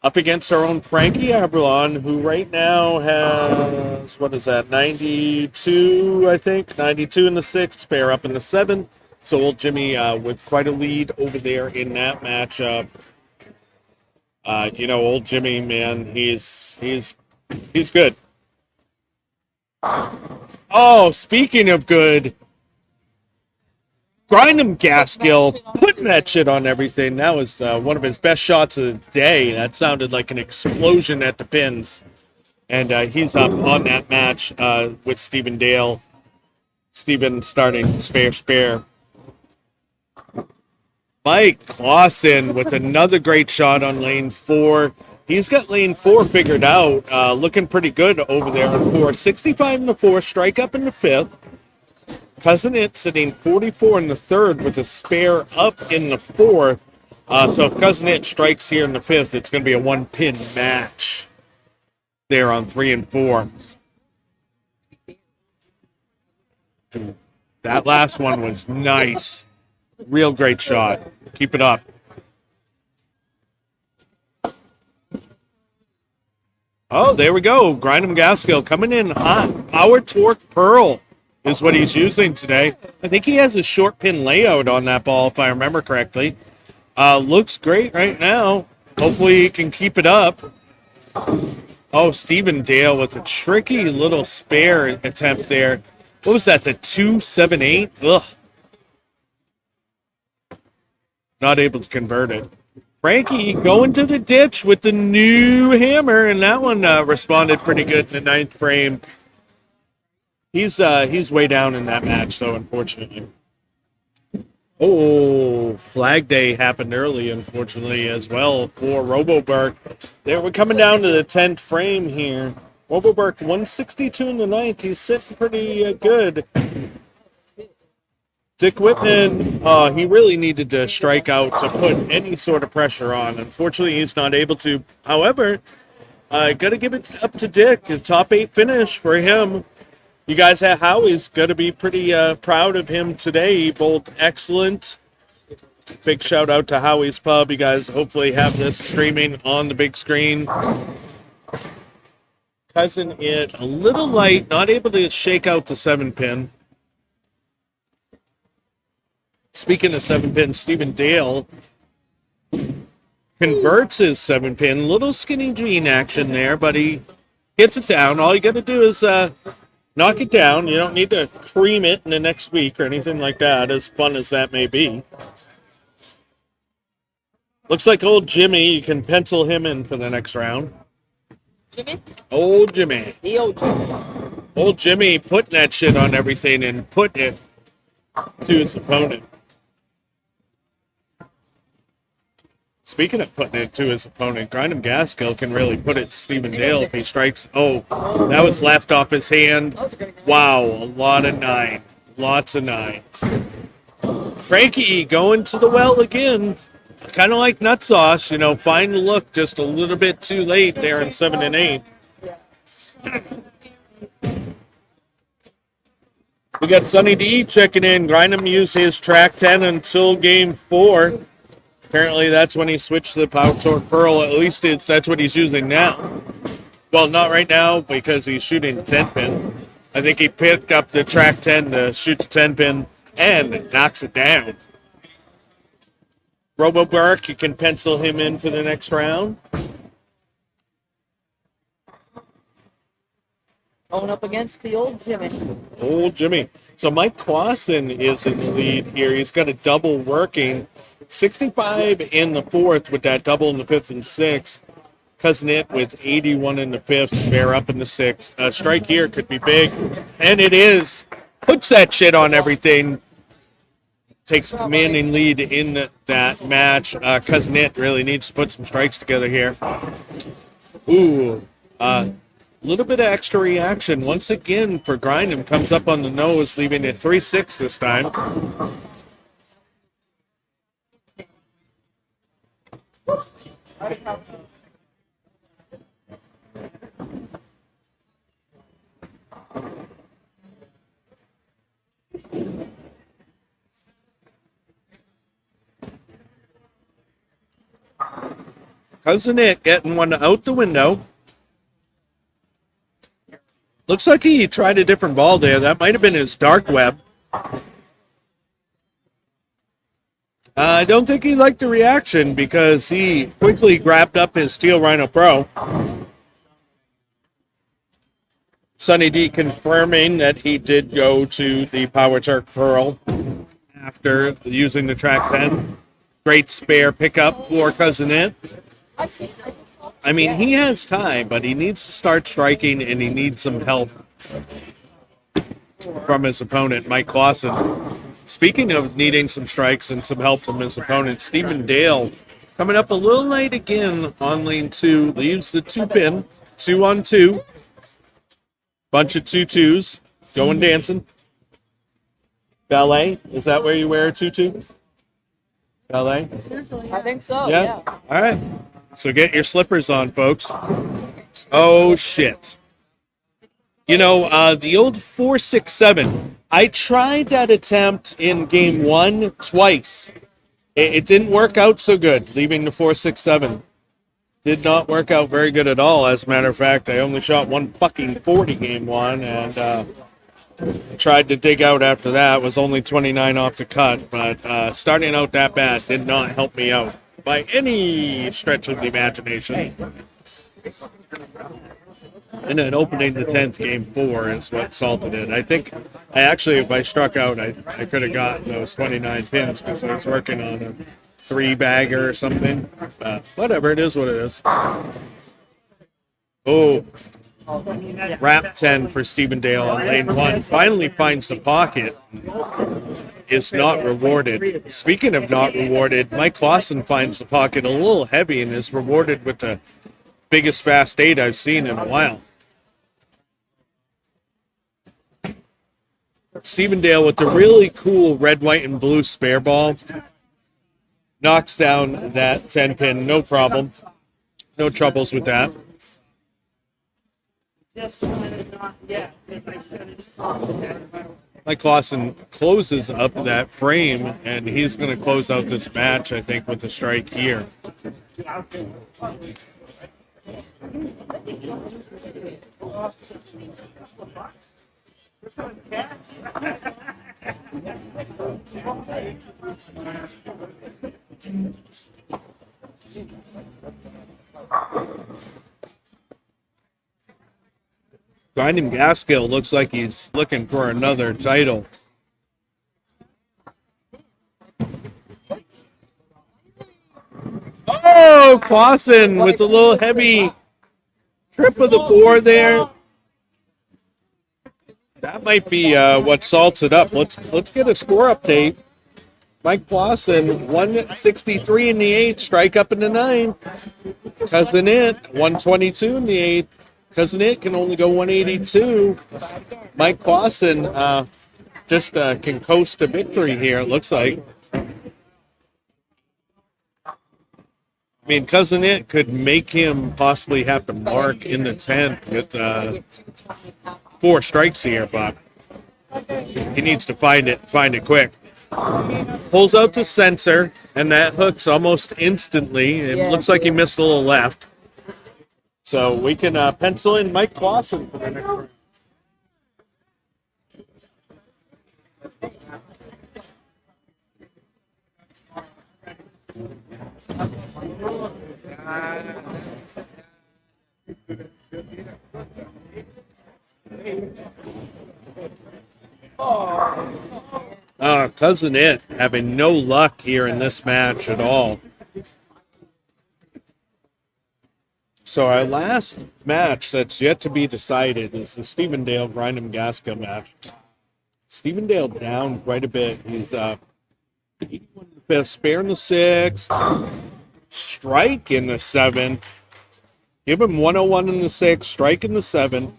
Up against our own Frankie Aberlon, who right now has, 92, I think? 92 in the 6th, spare up in the 7th. So old Jimmy with quite a lead over there in that matchup. Old Jimmy, man, he's good. Oh, speaking of good, Grynham Gaskill putting that shit on everything. That was one of his best shots of the day. That sounded like an explosion at the pins. And he's up on that match with Stephen Dale. Stephen starting spare. Mike Clausen with another great shot on lane 4. He's got lane 4 figured out. Looking pretty good over there on 4. 65 in the 4, strike up in the 5th. Cousin It sitting 44 in the 3rd with a spare up in the 4th. So if Cousin It strikes here in the 5th, it's going to be a 1-pin match there on 3 and 4. That last one was nice. Real great shot. Keep it up. Oh, there we go. Grindham Gaskill coming in hot. Power Torque Pearl is what he's using today. I think he has a short pin layout on that ball, if I remember correctly. Looks great right now. Hopefully he can keep it up. Oh, Stephen Dale with a tricky little spare attempt there. What was that, the 278? Ugh. Not able to convert it. Frankie going to the ditch with the new hammer, and that one responded pretty good in the 9th frame. He's way down in that match, though, unfortunately. Oh, Flag Day happened early, unfortunately, as well for Roboberg. We're coming down to the 10th frame here. Roboberg 162 in the 9th. He's sitting pretty good. Dick Whitman, he really needed to strike out to put any sort of pressure on. Unfortunately, he's not able to. However, got to give it up to Dick. A top 8 finish for him. You guys at Howie's got to be pretty proud of him today. He bowled excellent. Big shout out to Howie's Pub. You guys hopefully have this streaming on the big screen. Cousin It a little light, not able to shake out the 7-pin. Speaking of 7-pin, Stephen Dale converts his 7-pin. Little skinny jean action there, but he gets it down. All you got to do is knock it down. You don't need to cream it in the next week or anything like that, as fun as that may be. Looks like old Jimmy. You can pencil him in for the next round. Jimmy? Old Jimmy. The old Jimmy. Old Jimmy putting that shit on everything and putting it to his opponent. Speaking of putting it to his opponent, Grindham Gaskill can really put it to Stephen Dale if he strikes. Oh, that was left off his hand. Wow, a lot of 9. Lots of 9. Frankie going to the well again. Kind of like nut sauce, find the look just a little bit too late there in 7 and 8. We got Sonny D checking in. Grindham used his track 10 until game 4. Apparently that's when he switched to the Power Torque Pearl. At least that's what he's using now. Well, not right now because he's shooting 10-pin. I think he picked up the track 10 to shoot the 10-pin and knocks it down. Robo Burke, you can pencil him in for the next round. Going up against the old Jimmy. Old Jimmy. So Mike Clausen is in the lead here. He's got a double working. 65 in the 4th with that double in the 5th and 6th. Cousin It with 81 in the 5th, spare up in the 6th. A strike here could be big, and it is. Puts that shit on everything. Takes commanding lead in that match. Cousin It really needs to put some strikes together here. Ooh, a little bit of extra reaction once again for Grindham. Comes up on the nose, leaving it 3-6 this time. Cousin It getting one out the window. Looks like he tried a different ball there. That might have been his dark web. I don't think he liked the reaction because he quickly grabbed up his Steel Rhino Pro. Sonny D confirming that he did go to the Power Torque Pearl after using the track 10. Great spare pickup for Cousin It. I mean, he has time, but he needs to start striking, and he needs some help from his opponent, Mike Clausen. Speaking of needing some strikes and some help from his opponent, Stephen Dale coming up a little late again on lane 2. Leaves the 2-pin, 2-on-2. Bunch of 2-2s. Going dancing. Ballet, is that where you wear a tutu? Ballet? I think so. Yeah? All right. So get your slippers on, folks. Oh, shit. You know, the old 4-6-7. I tried that attempt in game 1 twice. It didn't work out so good, leaving the 4-6-7. Did not work out very good at all. As a matter of fact, I only shot 140 game 1, and tried to dig out after that. Was only 29 off the cut, but starting out that bad did not help me out by any stretch of the imagination. And then opening the 10th game 4 is what salted it. I think if I struck out, I could have gotten those 29 pins because I was working on a 3-bagger or something. Whatever, it is what it is. Oh, wrap 10 for Stephen Dale on lane 1. Finally finds the pocket. Is not rewarded. Speaking of not rewarded, Mike Clausen finds the pocket a little heavy and is rewarded with the biggest fast 8 I've seen in a while. Stephen Dale with the really cool red, white, and blue spare ball. Knocks down that 10-pin, no problem. No troubles with that. Mike Clausen closes up that frame, and he's going to close out this match, I think, with a strike here. Grinding Gaskill looks like he's looking for another title. Oh, Clausen with a little heavy trip of the 4 there. That might be what salts it up. Let's get a score update. Mike Clausen, 163 in the 8th, strike up in the 9th. Cousin It, 122 in the 8th. Cousin It can only go 182. Mike Clausen just can coast to victory here, it looks like. I mean, Cousin It could make him possibly have to mark in the 10th with 4 strikes here, but he needs to find it quick. Pulls out the sensor, and that hooks almost instantly. It looks like he missed a little left. So we can pencil in Mike Clausen for the next round. Cousin It having no luck here in this match at all. So our last match that's yet to be decided is the Stephen Dale Grindham Gaskill match. Stephen Dale down quite a bit. He's 81 in the 5th, spare in the 6th, strike in the 7. Give him 101 in the 6, strike in the 7.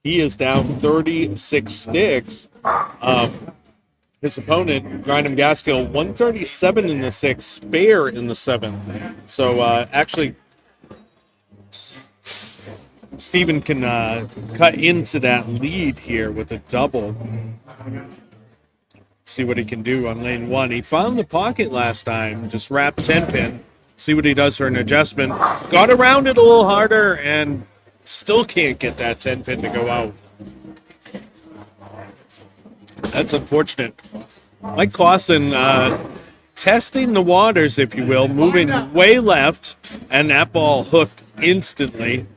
He is down 36 sticks. His opponent, Grindham Gaskill, 137 in the 6, spare in the 7. So actually, Stephen can cut into that lead here with a double. See what he can do on lane 1. He found the pocket last time, just wrapped 10-pin. See what he does for an adjustment. Got around it a little harder and still can't get that 10-pin to go out. That's unfortunate. Mike Clausen testing the waters, if you will, moving way left, and that ball hooked instantly.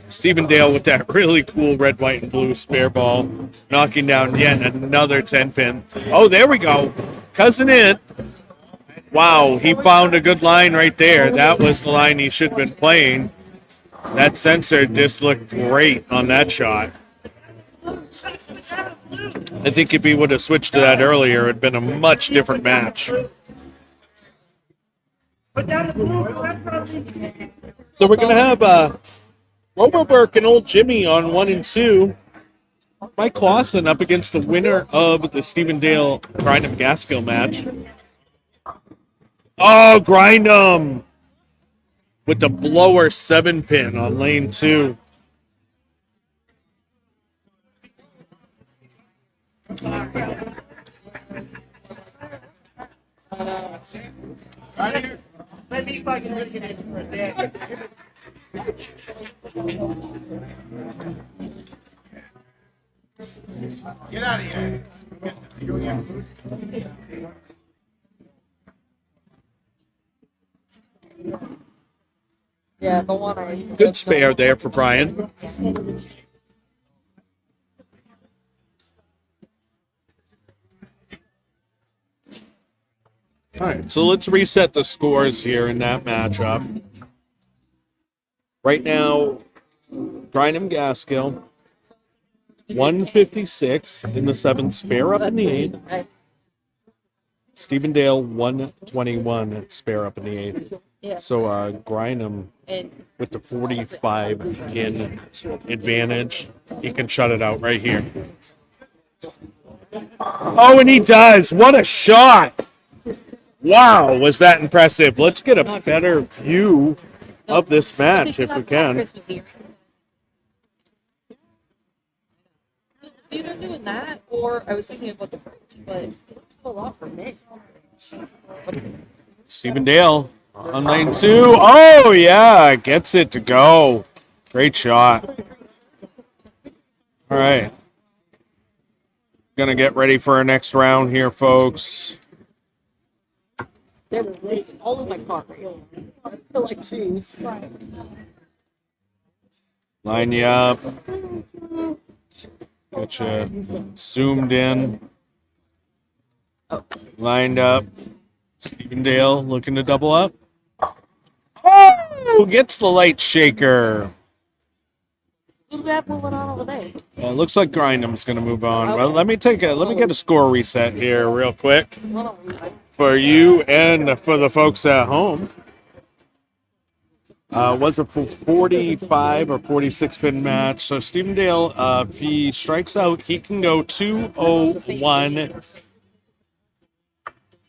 Stephen Dale with that really cool red, white, and blue spare ball, knocking down yet another 10-pin. Oh, there we go. Cousin It. Wow, he found a good line right there. That was the line he should have been playing. That sensor just looked great on that shot. I think if he would have switched to that earlier, it'd been a much different match. So we're gonna have Roboberg and Old Jimmy on 1 and 2. Mike Clausen up against the winner of the Stevendale Grindham Gaskill match. Oh, Grindham with the blower 7-pin on lane 2. Let me fucking originate for a day. Get out of here. Yeah, the one I. Good spare there for Brian. All right, so let's reset the scores here in that matchup. Right now, Grindham Gaskill, 156 in the 7th, spare up in the 8th. Stevendale, 121, spare up in the 8th. So Grindham with the 45 in advantage. He can shut it out right here. Oh, and he does. What a shot. Wow, was that impressive. Let's get a better view of this match if we can. Either doing that, or I was thinking about the bridge, but it's a lot for me. Stevendale on lane 2. Oh, yeah, gets it to go. Great shot. All right. Gonna get ready for our next round here, folks. They were racing all in my car. I feel like shoes. Line you up. Get you zoomed in. Lined up. Stevendale looking to double up. Oh, gets the light shaker. Who do we have moving on over there? It looks like Grindham's going to move on. Well, let me get a score reset here real quick for you and for the folks at home. Was a 45 or 46 pin match. So Stevendale, if he strikes out, he can go 2-0-1.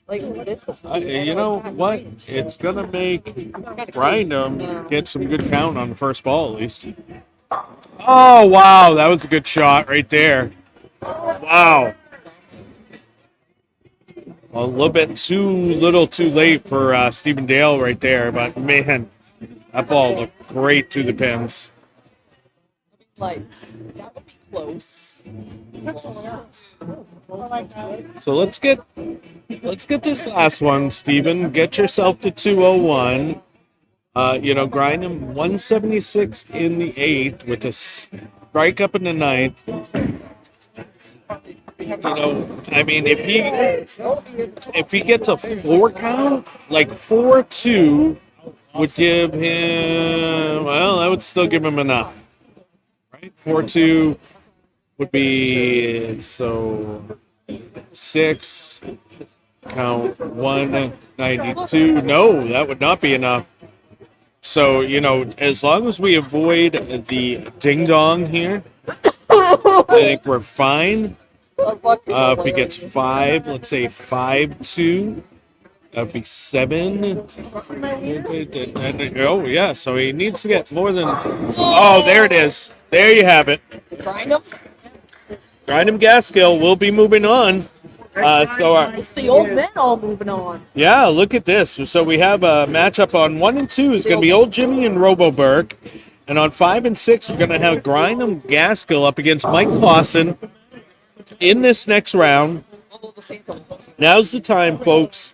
Like this is. You know what? It's gonna make Grindham get some good count on the first ball at least. Oh wow, that was a good shot right there. Wow. A little bit too late for Stevendale right there, but man, that ball looked great to the pins. Like that would be close. So let's get this last one, Steven. Get yourself to 201. Grindham 176 in the 8th with a strike up in the 9th. I mean, if he gets a 4 count, like 4-2 would give him, well, that would still give him enough, right? 4-2 would be, so 6 count 192. No, that would not be enough. So, as long as we avoid the ding dong here, I think we're fine. If he gets 5, let's say 5-2, that would be 7. Oh, yeah, so he needs to get more than. Oh, there it is. There you have it. Grindham Gaskill will be moving on. It's the old men all moving on. Yeah, look at this. So we have a matchup on 1 and 2 is going to be Old Jimmy and Roboberg. And on 5 and 6, we're going to have Grindham Gaskill up against Mike Clausen in this next round. Now's the time, folks.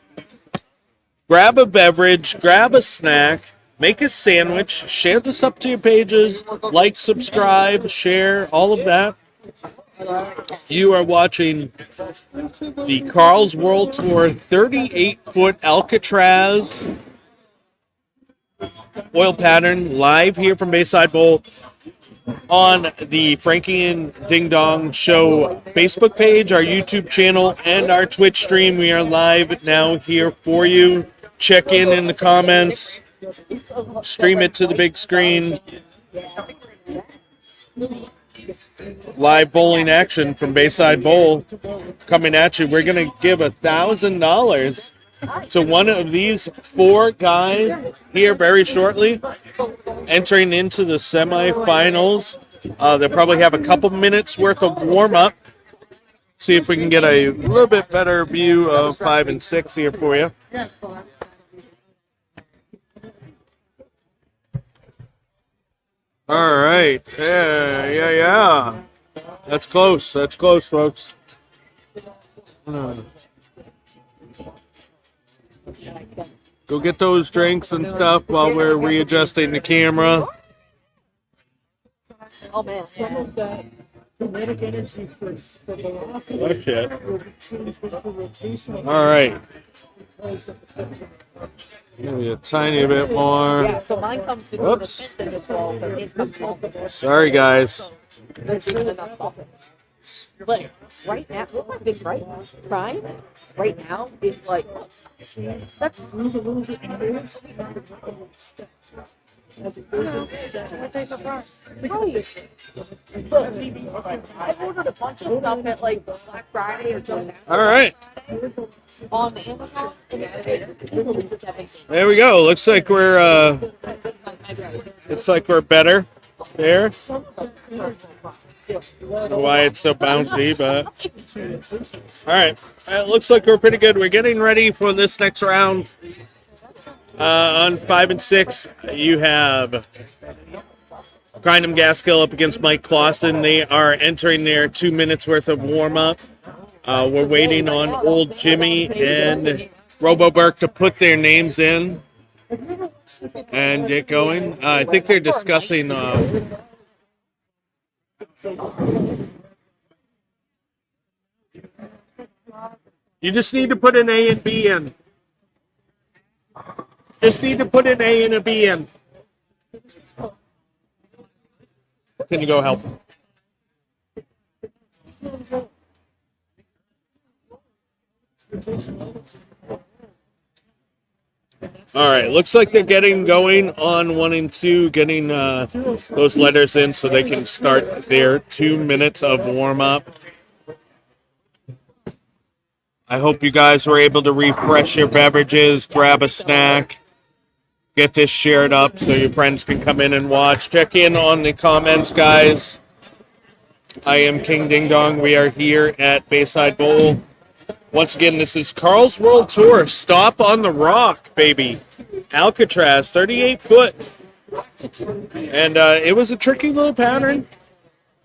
Grab a beverage, grab a snack, make a sandwich, share this up to your pages, like, subscribe, share, all of that. You are watching the Karl's World Tour 38-foot Alcatraz oil pattern live here from Bayside Bowl. on the Frankie and Ding Dong Show Facebook page, our YouTube channel, and our Twitch stream. We are live now here for you. Check in the comments. Stream it to the big screen. Live bowling action from Bayside Bowl coming at you. We're going to give $1,000 to one of these 4 guys here very shortly, entering into the semifinals. They'll probably have a couple minutes worth of warm-up. See if we can get a little bit better view of 5 and 6 here for you. All right. Yeah. That's close. That's close, folks. Go get those drinks and stuff while we're readjusting the camera. Oh man. Some of that kinetic energy for velocity Oh, shit. will be changed into rotational All right. because of the friction. Maybe a tiny bit more. Yeah, so mine comes through the Whoops. piston as well, but his comes off the ball. Sorry, guys. There's even enough bubble. But right now, what's been right now is like, that's Move a little bit more, as it goes into that. I ordered a bunch of stuff at like Black Friday or just All right. on Amazon. And There we go. Looks like we're better there. Don't know why it's so bouncy, but all right. It looks like we're pretty good. We're getting ready for this next round. On 5 and 6, you have Grindham Gaskill up against Mike Clausen. They are entering their 2 minutes worth of warm up. We're waiting on Old Jimmy and Robo Burke to put their names in and get going. I think they're discussing. You just need to put an A and B in. Just need to put an A and a B in. Can you go help? All right, looks like they're getting going on 1 and 2, getting those letters in so they can start their 2 minutes of warm-up. I hope you guys were able to refresh your beverages, grab a snack, get this shared up so your friends can come in and watch. Check in on the comments, guys. I am King Ding Dong. We are here at Bayside Bowl. Once again, this is Karl's World Tour. Stop on the rock, baby. Alcatraz, 38 foot. And it was a tricky little pattern.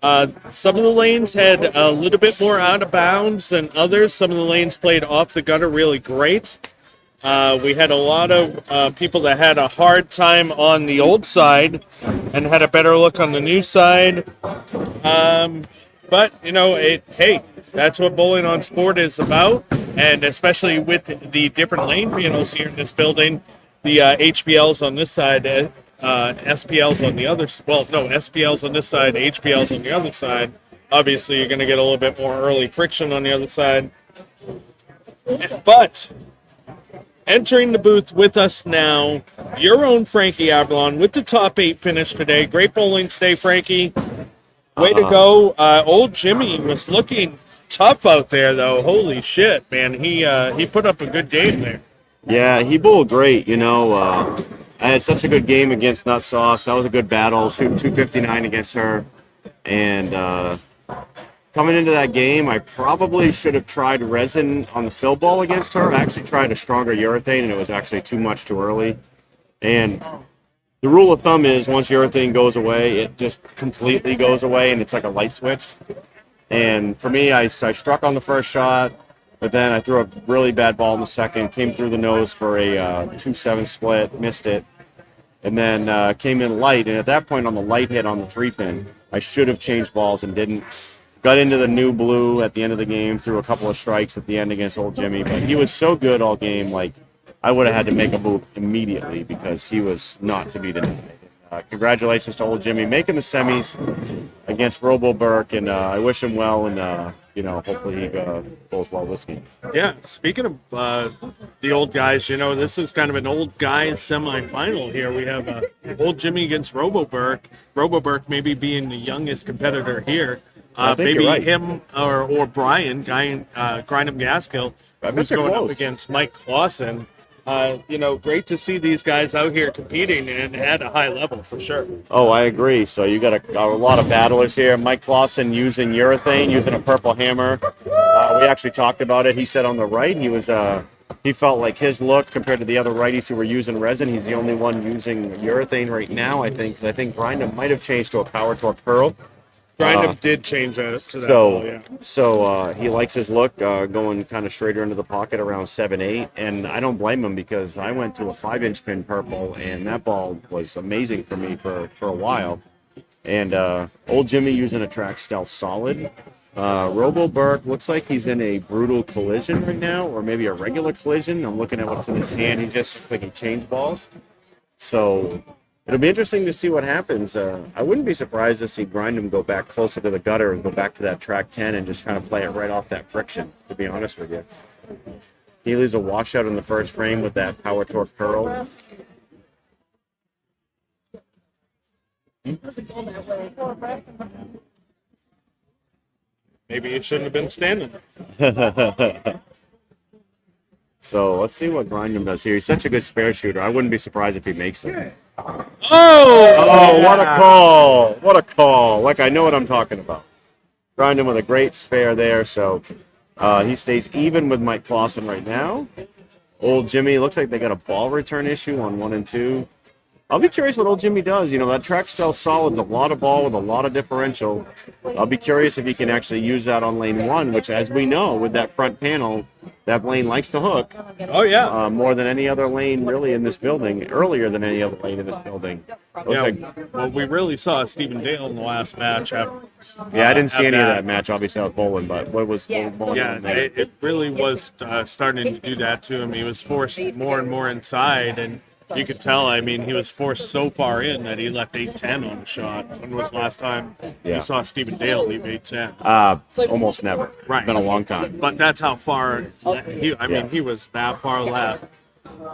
Some of the lanes had a little bit more out of bounds than others. Some of the lanes played off the gutter really great. We had a lot of people that had a hard time on the old side and had a better look on the new side. But, you know, hey, that's what Bowling on Sport is about. And especially with the different lane panels here in this building, the HBLs on this side, SPLs on the other, well, no, SPLs on this side, HBLs on the other side. Obviously, you're going to get a little bit more early friction on the other side. But entering the booth with us now, your own Frankie Avalon with the top 8 finish today. Great bowling today, Frankie. Way to go. Old Jimmy was looking tough out there, though. Holy shit, man. He put up a good game there. Yeah, he bowled great, you know. I had such a good game against Nut Sauce. That was a good battle, shooting 259 against her. And coming into that game, I probably should have tried resin on the fill ball against her. I actually tried a stronger urethane, and it was actually too much too early. And the rule of thumb is once urethane goes away, it just completely goes away, and it's like a light switch. And for me, I struck on the first shot, but then I threw a really bad ball in the second, came through the nose for a 2-7 split, missed it, and then came in light. And at that point on the light hit on the 3-pin, I should have changed balls and didn't. Got into the new blue at the end of the game, threw a couple of strikes at the end against Old Jimmy, but he was so good all game, like I would have had to make a move immediately because he was not to be denied. congratulations to old Jimmy making the semis against Robo Burke, and I wish him well, and hopefully he goes well this game. Yeah, speaking of the old guys, this is kind of an old guys semifinal here. We have old Jimmy against Robo Burke. Robo Burke maybe being the youngest competitor here. I think Maybe you're right. him or Brian, Grindham Gaskill, who's they're going up close. against Mike Clausen. Great to see these guys out here competing and at a high level for sure. Oh, I agree. So you got a lot of battlers here. Mike Clausen using urethane, using a purple hammer. We actually talked about it. He said on the right he felt like his look compared to the other righties who were using resin. He's the only one using urethane right now. I think Grindham might have changed to a Power Torque Pearl. Grindham did change that to that ball, yeah. So he likes his look, going kind of straighter into the pocket around 7-8, and I don't blame him because I went to a 5-inch pin purple, and that ball was amazing for me for a while. And old Jimmy using a track stealth solid. Robo Burke looks like he's in a brutal collision right now, or maybe a regular collision. I'm looking at what's in his hand. He just like he changed balls. So it'll be interesting to see what happens. I wouldn't be surprised to see Grindham go back closer to the gutter and go back to that track 10 and just kind of play it right off that friction, to be honest with you. He leaves a washout in the first frame with that Power Torque Pearl. Maybe it shouldn't have been standing. So let's see what Grindham does here. He's such a good spare shooter. I wouldn't be surprised if he makes it. Oh, What a call! What a call! Like I know what I'm talking about. Grindham with a great spare there, so he stays even with Mike Clausen right now. Old Jimmy, looks like they got a ball return issue on 1 and 2. I'll be curious what old Jimmy does. That track stealth solid's a lot of ball with a lot of differential. I'll be curious if he can actually use that on lane 1, which, as we know, with that front panel, that lane likes to hook. Oh, yeah. More than any other lane really in this building, earlier than any other lane in this building. Well, we really saw Stephen Dale in the last match. I didn't see any of that match. Obviously, I was bowling, but what was bowling? Yeah, it really was starting to do that to him. He was forced more and more inside, and you could tell, he was forced so far in that he left 8-10 on the shot. When was the last time you saw Stephen Dale leave 8-10? Almost never. Right. It's been a long time. But that's how far, he was that far left.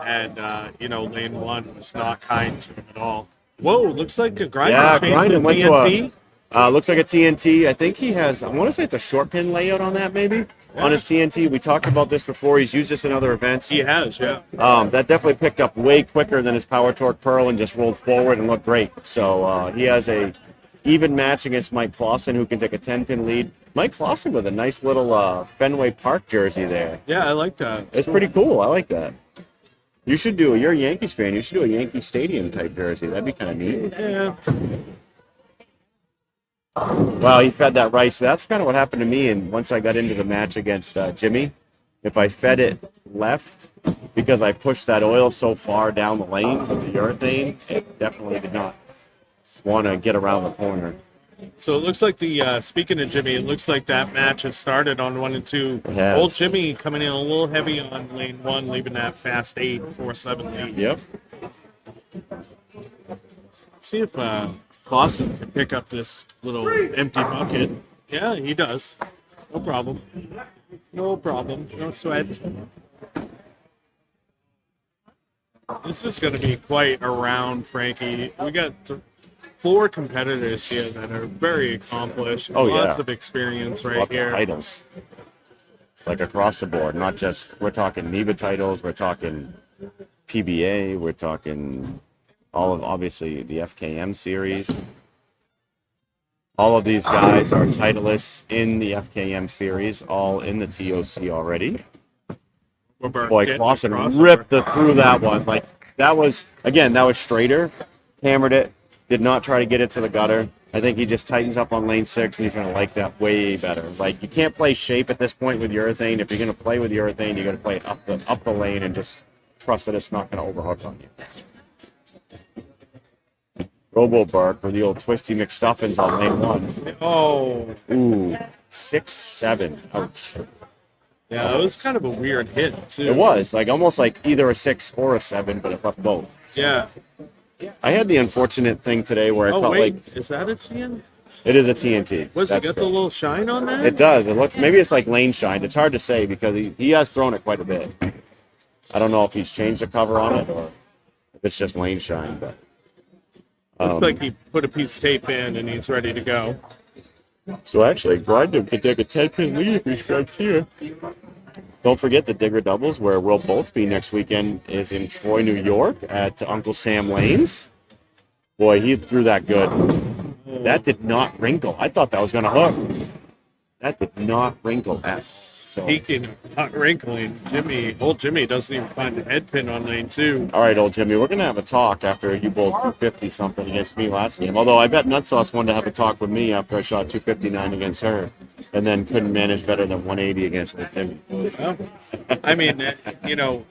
And, lane 1 was not kind to him at all. Whoa, looks like a Grindham went TNT. to looks like a TNT. I think he has, I want to say it's a short pin layout on that, maybe. On his TNT, we talked about this before. He's used this in other events. He has, yeah. That definitely picked up way quicker than his Power Torque Pearl and just rolled forward and looked great. So he has a even match against Mike Clausen, who can take a 10-pin lead. Mike Clausen with a nice little Fenway Park jersey there. Yeah, I like that. It's pretty cool. I like that. You're a Yankees fan. You should do a Yankee Stadium type jersey. That'd be kind of neat. Yeah. Well, he fed that right. So that's kind of what happened to me. And once I got into the match against Jimmy, if I fed it left because I pushed that oil so far down the lane with the urethane, it definitely did not want to get around the corner. So it looks like speaking of Jimmy, it looks like that match has started on 1 and 2. Yes. Old Jimmy coming in a little heavy on lane 1, leaving that fast 8-4-7 lead. Yep. See if Clausen can pick up this little empty bucket. Yeah, he does. No problem. No problem. No sweat. This is going to be quite a round, Frankie. We got 4 competitors here that are very accomplished. Lots of experience Lots here. of titles. Like across the board. Not just, we're talking NEBA titles, we're talking PBA, we're talking all of, obviously, the FKM series. All of these guys are titleists in the FKM series, all in the TOC already. Boy, Clausen ripped through that one. Like, that was straighter, hammered it, did not try to get it to the gutter. I think he just tightens up on lane 6, and he's going to like that way better. Like, you can't play shape at this point with urethane. If you're going to play with urethane, you're going to play it up the lane and just trust that it's not going to overhook on you. Robo Burke for the old Twisty McStuffins on lane 1. Oh. Ooh, 6-7. Ouch. Yeah, it was kind of a weird hit, too. It was, almost like either a 6 or a 7, but it left both. Yeah. I had the unfortunate thing today where I Oh felt wait, like is that a TN? it is a TNT. Was it That's got the correct. little shine on that? It does. It looks, maybe it's like lane shine. It's hard to say because he has thrown it quite a bit. I don't know if he's changed the cover on it or if it's just lane shine, but Looks like he put a piece of tape in and he's ready to go. so actually Grindham could take a 10-pin lead if he strikes here. Don't forget the Digger Doubles, where we'll both be next weekend, is in Troy, New York at Uncle Sam Lane's. Boy, he threw that good. That did not wrinkle. I thought that was going to hook. That did not wrinkle. So, Speaking of not wrinkling, old Jimmy doesn't even find a head pin on lane 2. all right, old Jimmy, we're going to have a talk after you bowled 250 something against me last game. Although I bet Nutsauce wanted to have a talk with me after I shot 259 against her and then couldn't manage better than 180 against Jimmy. Well, I mean,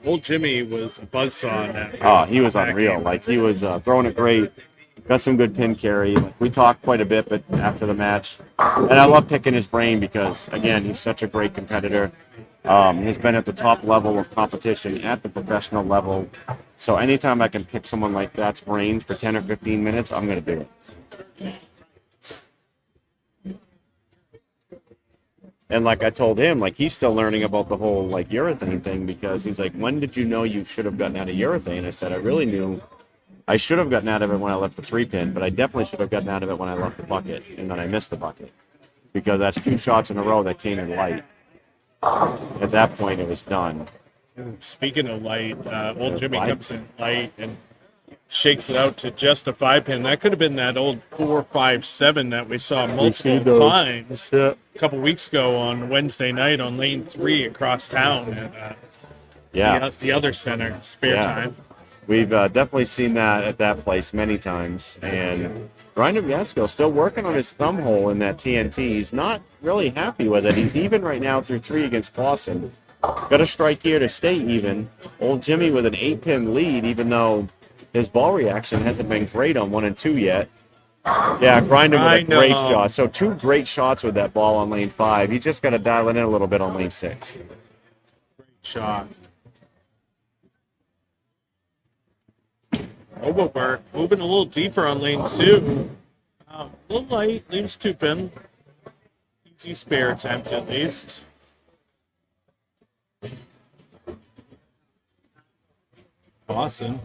old Jimmy was a buzzsaw in that. Oh, he was that unreal. game. Like, he was throwing it great. Got some good pin carry. We talked quite a bit but after the match. And I love picking his brain because, again, he's such a great competitor. He's been at the top level of competition at the professional level. So anytime I can pick someone like that's brains for 10 or 15 minutes, I'm going to do it. And like I told him, like he's still learning about the whole like urethane thing because he's like, when did you know you should have gotten out of urethane? I said, I really knew I should have gotten out of it when I left the 3-pin, but I definitely should have gotten out of it when I left the bucket and then I missed the bucket because that's 2 shots in a row that came in light. At that point, it was done. Speaking of light, old Jimmy comes in light and shakes it out to just a 5-pin. That could have been that old 4-5-7 that we saw multiple times a couple weeks ago on Wednesday night on lane 3 across town at the other center, spare time. We've definitely seen that at that place many times. And Grindham Yasko still working on his thumb hole in that TNT. He's not really happy with it. He's even right now through 3 against Clausen. Got a strike here to stay even. Old Jimmy with an 8-pin lead, even though his ball reaction hasn't been great on 1 and 2 yet. Yeah, Grindham with a great shot. So 2 great shots with that ball on lane 5. He just got to dial it in a little bit on lane 6. Great shot. Overwork, moving a little deeper on lane 2. A little light, leaves 2-pin. Easy spare attempt at least. Awesome.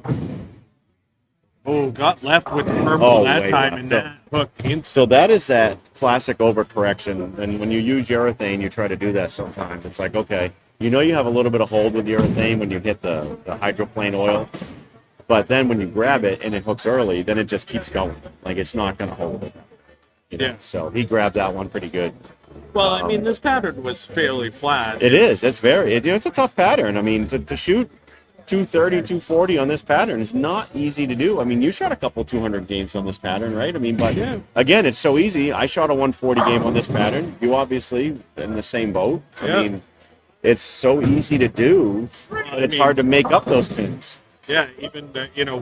Oh, got left with the purple that time, and that hooked instantly. So that is that classic overcorrection. And when you use urethane, you try to do that sometimes. It's like, okay, you know you have a little bit of hold with urethane when you hit the hydroplane oil. But then when you grab it and it hooks early, then it just keeps going. Like it's not going to hold it. Yeah. So he grabbed that one pretty good. Well, I mean, this pattern was fairly flat. It is. It's it's a tough pattern. I mean, to shoot 230, 240 on this pattern is not easy to do. I mean, you shot a couple 200 games on this pattern, right? I mean, but again, it's so easy. I shot a 140 game on this pattern. You obviously in the same boat. I mean, it's so easy to do. It's hard to make up those pins. Yeah, even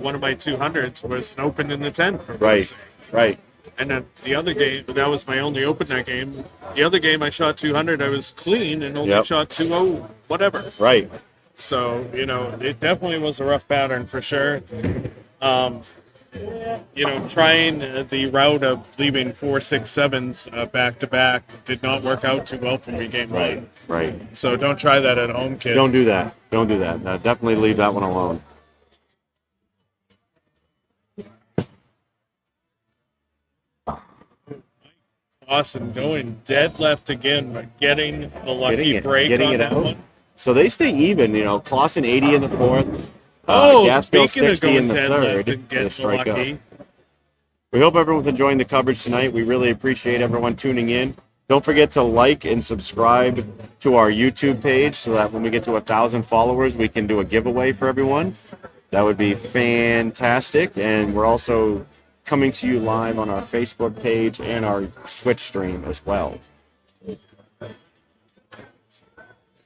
one of my 200s was an open in the 10. For Right. And then the other game, that was my only open that game. The other game I shot 200, I was clean and only shot 2-0, whatever. Right. So, it definitely was a rough pattern for sure. Trying the route of leaving 4-6-7s back to back did not work out too well for me game 1. Right. So don't try that at home, kids. Don't do that. Definitely leave that one alone. Awesome, going dead left again, but getting the lucky break on that one. So they stay even, Clausen 80 in the 4th. speaking Gaskell of 60 going in the dead 3rd. left and getting lucky. We hope everyone's enjoying the coverage tonight. We really appreciate everyone tuning in. Don't forget to like and subscribe to our YouTube page so that when we get to 1,000 followers, we can do a giveaway for everyone. That would be fantastic. And we're also coming to you live on our Facebook page and our Twitch stream as well.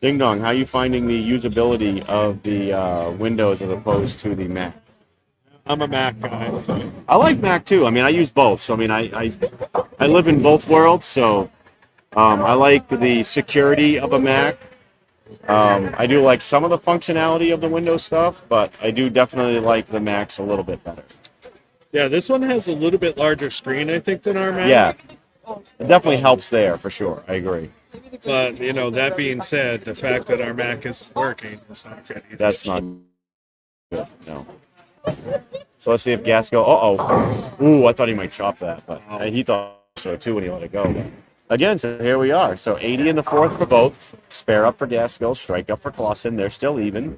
Ding Dong, how are you finding the usability of the Windows as opposed to the Mac? I'm a Mac guy, so. I like Mac too. I mean, I use both. So, I mean, I live in both worlds. So, I like the security of a Mac. I do like some of the functionality of the Windows stuff, but I do definitely like the Macs a little bit better. Yeah, this one has a little bit larger screen, I think, than our Mac. Yeah, it definitely helps there for sure. I agree. But, that being said, the fact that our Mac isn't working is not good either. That's not good. No. So let's see if Gasco. Ooh, I thought he might chop that, but he thought so too when he let it go. But again, so here we are. So 80 in the fourth for both. Spare up for Gasco, strike up for Clausen. They're still even.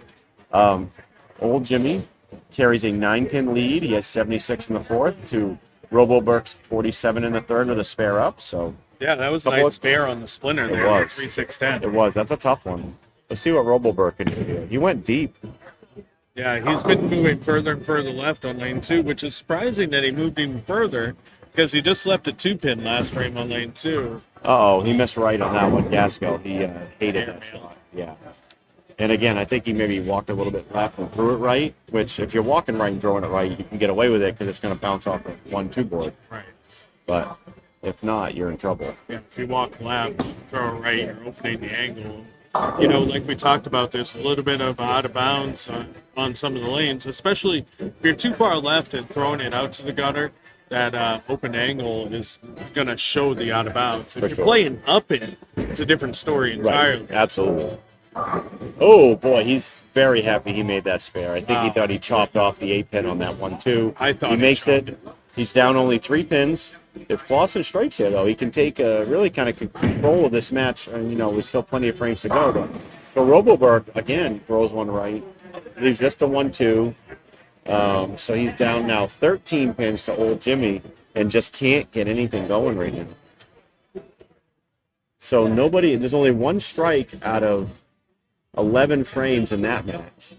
Old Jimmy carries a 9-pin lead. He has 76 in the fourth to Robo Burke's 47 in the third with a spare up. So Yeah, that was a nice spare on the splinter there. was. 3-6-10. it was. That's a tough one. Let's see what Robo Burke can do here. He went deep. Yeah, he's been moving further and further left on lane 2, which is surprising that he moved even further because he just left a 2-pin last frame on lane 2. He missed right on that one. Gasco, he hated that shot. Yeah. And again, I think he maybe walked a little bit left and threw it right, which if you're walking right and throwing it right, you can get away with it because it's going to bounce off the 1-2 board. Right. But if not, you're in trouble. Yeah, if you walk left, throw it right, you're opening the angle. Like we talked about, there's a little bit of out of bounds on some of the lanes, especially if you're too far left and throwing it out to the gutter. That open angle is going to show the out of bounds. If you're playing up it, it's a different story entirely. Right. Absolutely. Oh boy, he's very happy he made that spare. I think he thought he chopped off the 8-pin on that one too. I thought he he makes chopped it. He's down only 3 pins. If Clausen strikes here, though, he can take really kind of control of this match. And, with still plenty of frames to go. But so Roboberg, again, throws one right. Leaves just the 1-2. So he's down now 13 pins to old Jimmy and just can't get anything going right now. So there's only one strike out of 11 frames in that match.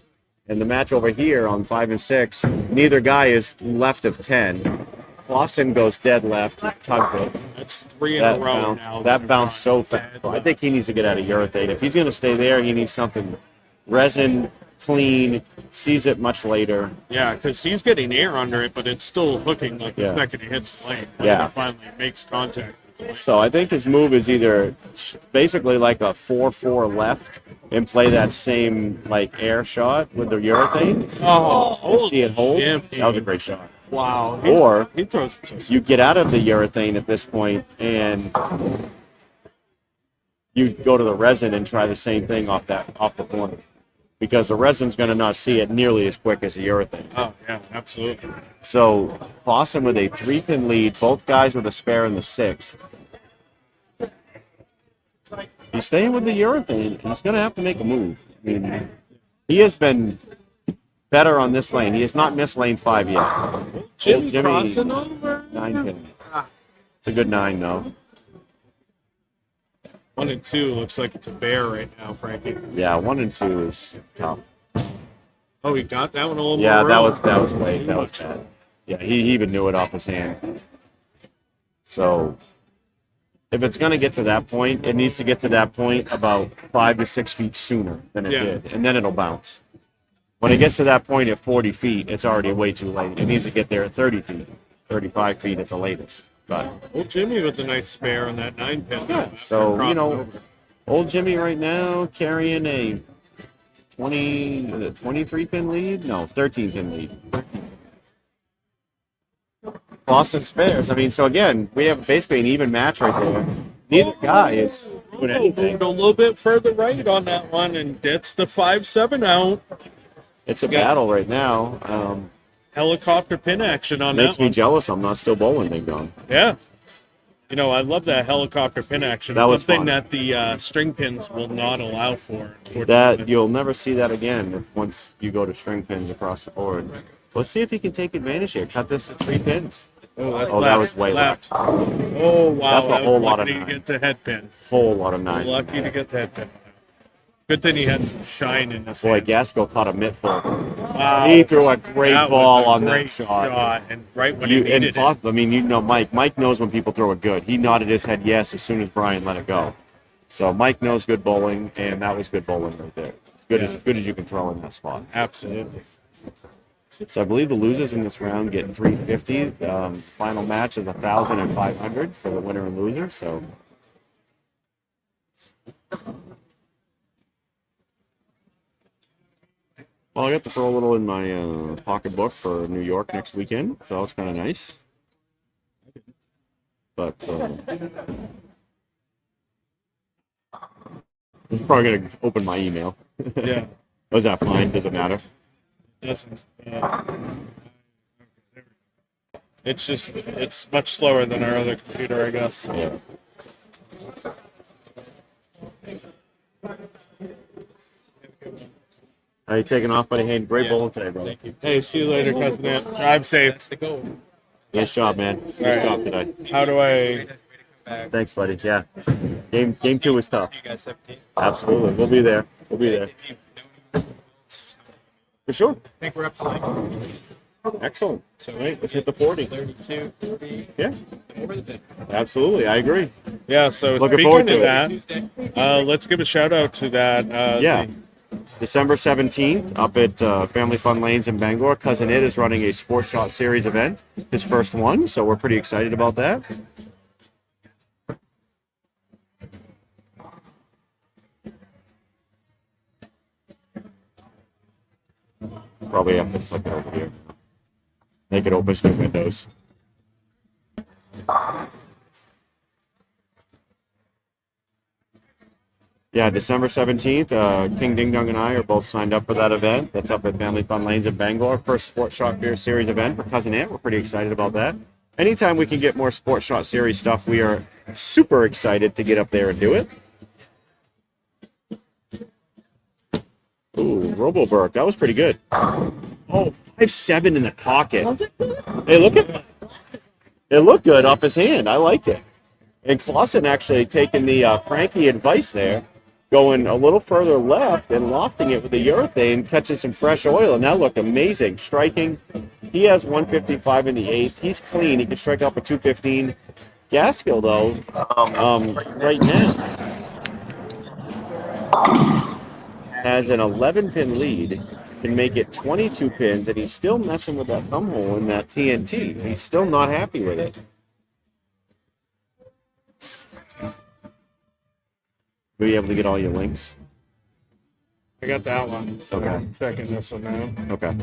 And the match over here on 5 and 6, neither guy is left of 10. Clausen goes dead left, tugged it. That's 3 in a row now. That bounced so fast. I think he needs to get out of urethane. If he's going to stay there, he needs something resin, clean, sees it much later. Yeah, because he's getting air under it, but it's still hooking like the second he hits the lane. Once it finally makes contact. So I think his move is either basically like a 4-4 left and play that same air shot with the urethane. See it hold. That was a great shot. Wow. Or he throws it so you get out of the urethane at this point and you go to the resin and try the same thing off the corner. Because the resin's going to not see it nearly as quick as the urethane. Oh, yeah, absolutely. So Clausen with a 3-pin lead, both guys with a spare in the 6th. He's staying with the urethane. He's going to have to make a move. I mean, he has been better on this lane. He has not missed lane 5 yet. Jimmy crossing over. 9-pin. It's a good 9, though. 1 and 2 looks like it's a bear right now, Frankie. Yeah, 1 and 2 is tough. Oh, he got that one a little Yeah, more. that was bad. Yeah, he even knew it off his hand. So if it's going to get to that point, it needs to get to that point about 5 to 6 feet sooner than it did, and then it'll bounce. When it gets to that point at 40 feet, it's already way too late. It needs to get there at 30 feet, 35 feet at the latest. But old Jimmy with a nice spare on that 9-pin. Yeah, so, old Jimmy right now carrying a 23-pin lead? No, 13-pin lead. Boston spares. I mean, so again, we have basically an even match right there. Neither guy is doing anything. Moved a little bit further right on that one and gets the 5-7 out. It's a battle right now. Helicopter pin action on that one. Makes me jealous I'm not still bowling Big Dog. Yeah. I love that helicopter pin action. That was something fun. that the string pins will not allow for. That you'll never see that again once you go to string pins across the board. Let's see if he can take advantage here. Cut this to 3 pins. Oh, that was way left. Oh, wow. That's a whole lot of lucky to 9. get the head pin. Whole lot of 9. Lucky to get the head pin. Good thing he had some shine in this. Boy, Gasco caught a mitt full. Wow. He threw a great That ball was a on great that shot. And right when he needed it. I mean, Mike. Mike knows when people throw it good. He nodded his head yes as soon as Brian let it go. So Mike knows good bowling, and that was good bowling right there. As good as you can throw in that spot. Absolutely. So I believe the losers in this round get $350. Final match is $1,000 and $500 for the winner and loser. So. Well, I got to throw a little in my pocketbook for New York next weekend, so that's kind of nice. But it's probably gonna open my email. Yeah. Was that fine? Does it matter? Doesn't. It's much slower than our other computer, I guess. Yeah. Are you taking off, buddy? Hey, great bowling today, bro. Hey, see you later, cousin Ant. Drive safe. Nice job, man. Nice right. job today. How do I? Thanks, buddy. Yeah. Game 2 was tough. Absolutely. We'll be there. We'll be there. For sure. I think we're up to like Excellent. So, right, let's hit the 40. 32, 40. Yeah. Over the thing. Absolutely. I agree. Yeah. So Looking forward speaking to of it. that, let's give a shout out to that. Yeah. December 17th, up at Family Fun Lanes in Bangor, Cousin Ed is running a Sports Shot Series event, his first one, so we're pretty excited about that. Probably have to flip it over here. Make it open to windows. Yeah, December 17th, King Ding Dong and I are both signed up for that event. That's up at Family Fun Lanes in Bangor. First Sports Shot Beer Series event for Cousin Ant. We're pretty excited about that. Anytime we can get more Sports Shot Series stuff, we are super excited to get up there and do it. Ooh, Roboberg. That was pretty good. Oh, 5.7 in the pocket. Was it good? Hey, look at it. Looked good off his hand. I liked it. And Clausen actually taking the Frankie advice there, going a little further left and lofting it with the urethane, catching some fresh oil, and that looked amazing. Striking. He has 155 in the 8th. He's clean. He can strike up a 215. Gaskill, though, right now, has an 11-pin lead, can make it 22 pins, and he's still messing with that thumb hole in that TNT. He's still not happy with it. Were you able to get all your links? I got that one. So Okay. I'm checking this one now. Okay.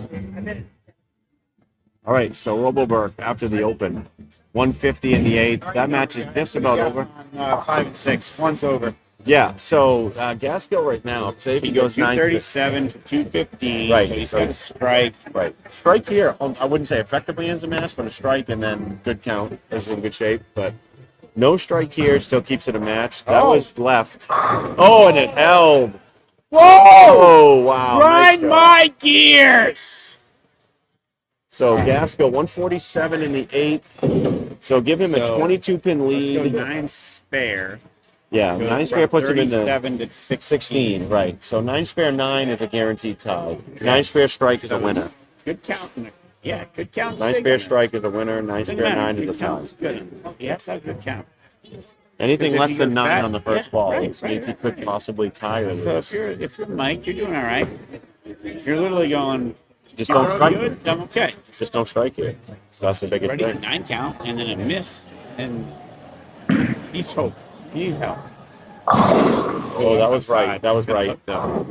All right, so Roboberg after the Open, 150 in the 8th. That match is just about over. 5 and 6. One's over. Yeah, so Gaskill right now, say if he goes 9 237 to 215. Right. So he's got a strike. Right. Strike here, I wouldn't say effectively ends the match, but a strike and then good count is in good shape. But no strike here, still keeps it a match. That was left. Oh, and it held. Whoa! Oh, wow. Grind nice my gears! So Gaskill, 147 in the 8th. So give him a 22-pin Let's lead. go 9 spare. Yeah, Goes 9 spare from puts him in the 37 to 16, right. So 9 spare 9 is a guaranteed tie. 9 spare strike is a winner. Good count. Yeah, good count. 9 spare strike is a winner. 9 spare 9 is a Good tie. count is good. Yes, a good count. Anything Because if less he than goes 9 back- on the first yeah, ball right, means he right, could right. possibly tie or So lose. if you're Mike, you're doing all right. You're literally going. Just you're don't strike. good, I'm okay. Just don't strike here. That's the biggest Ready? thing. 9 count and then a miss, and he's hope. He needs help. Oh, that was right. That was right. Oh!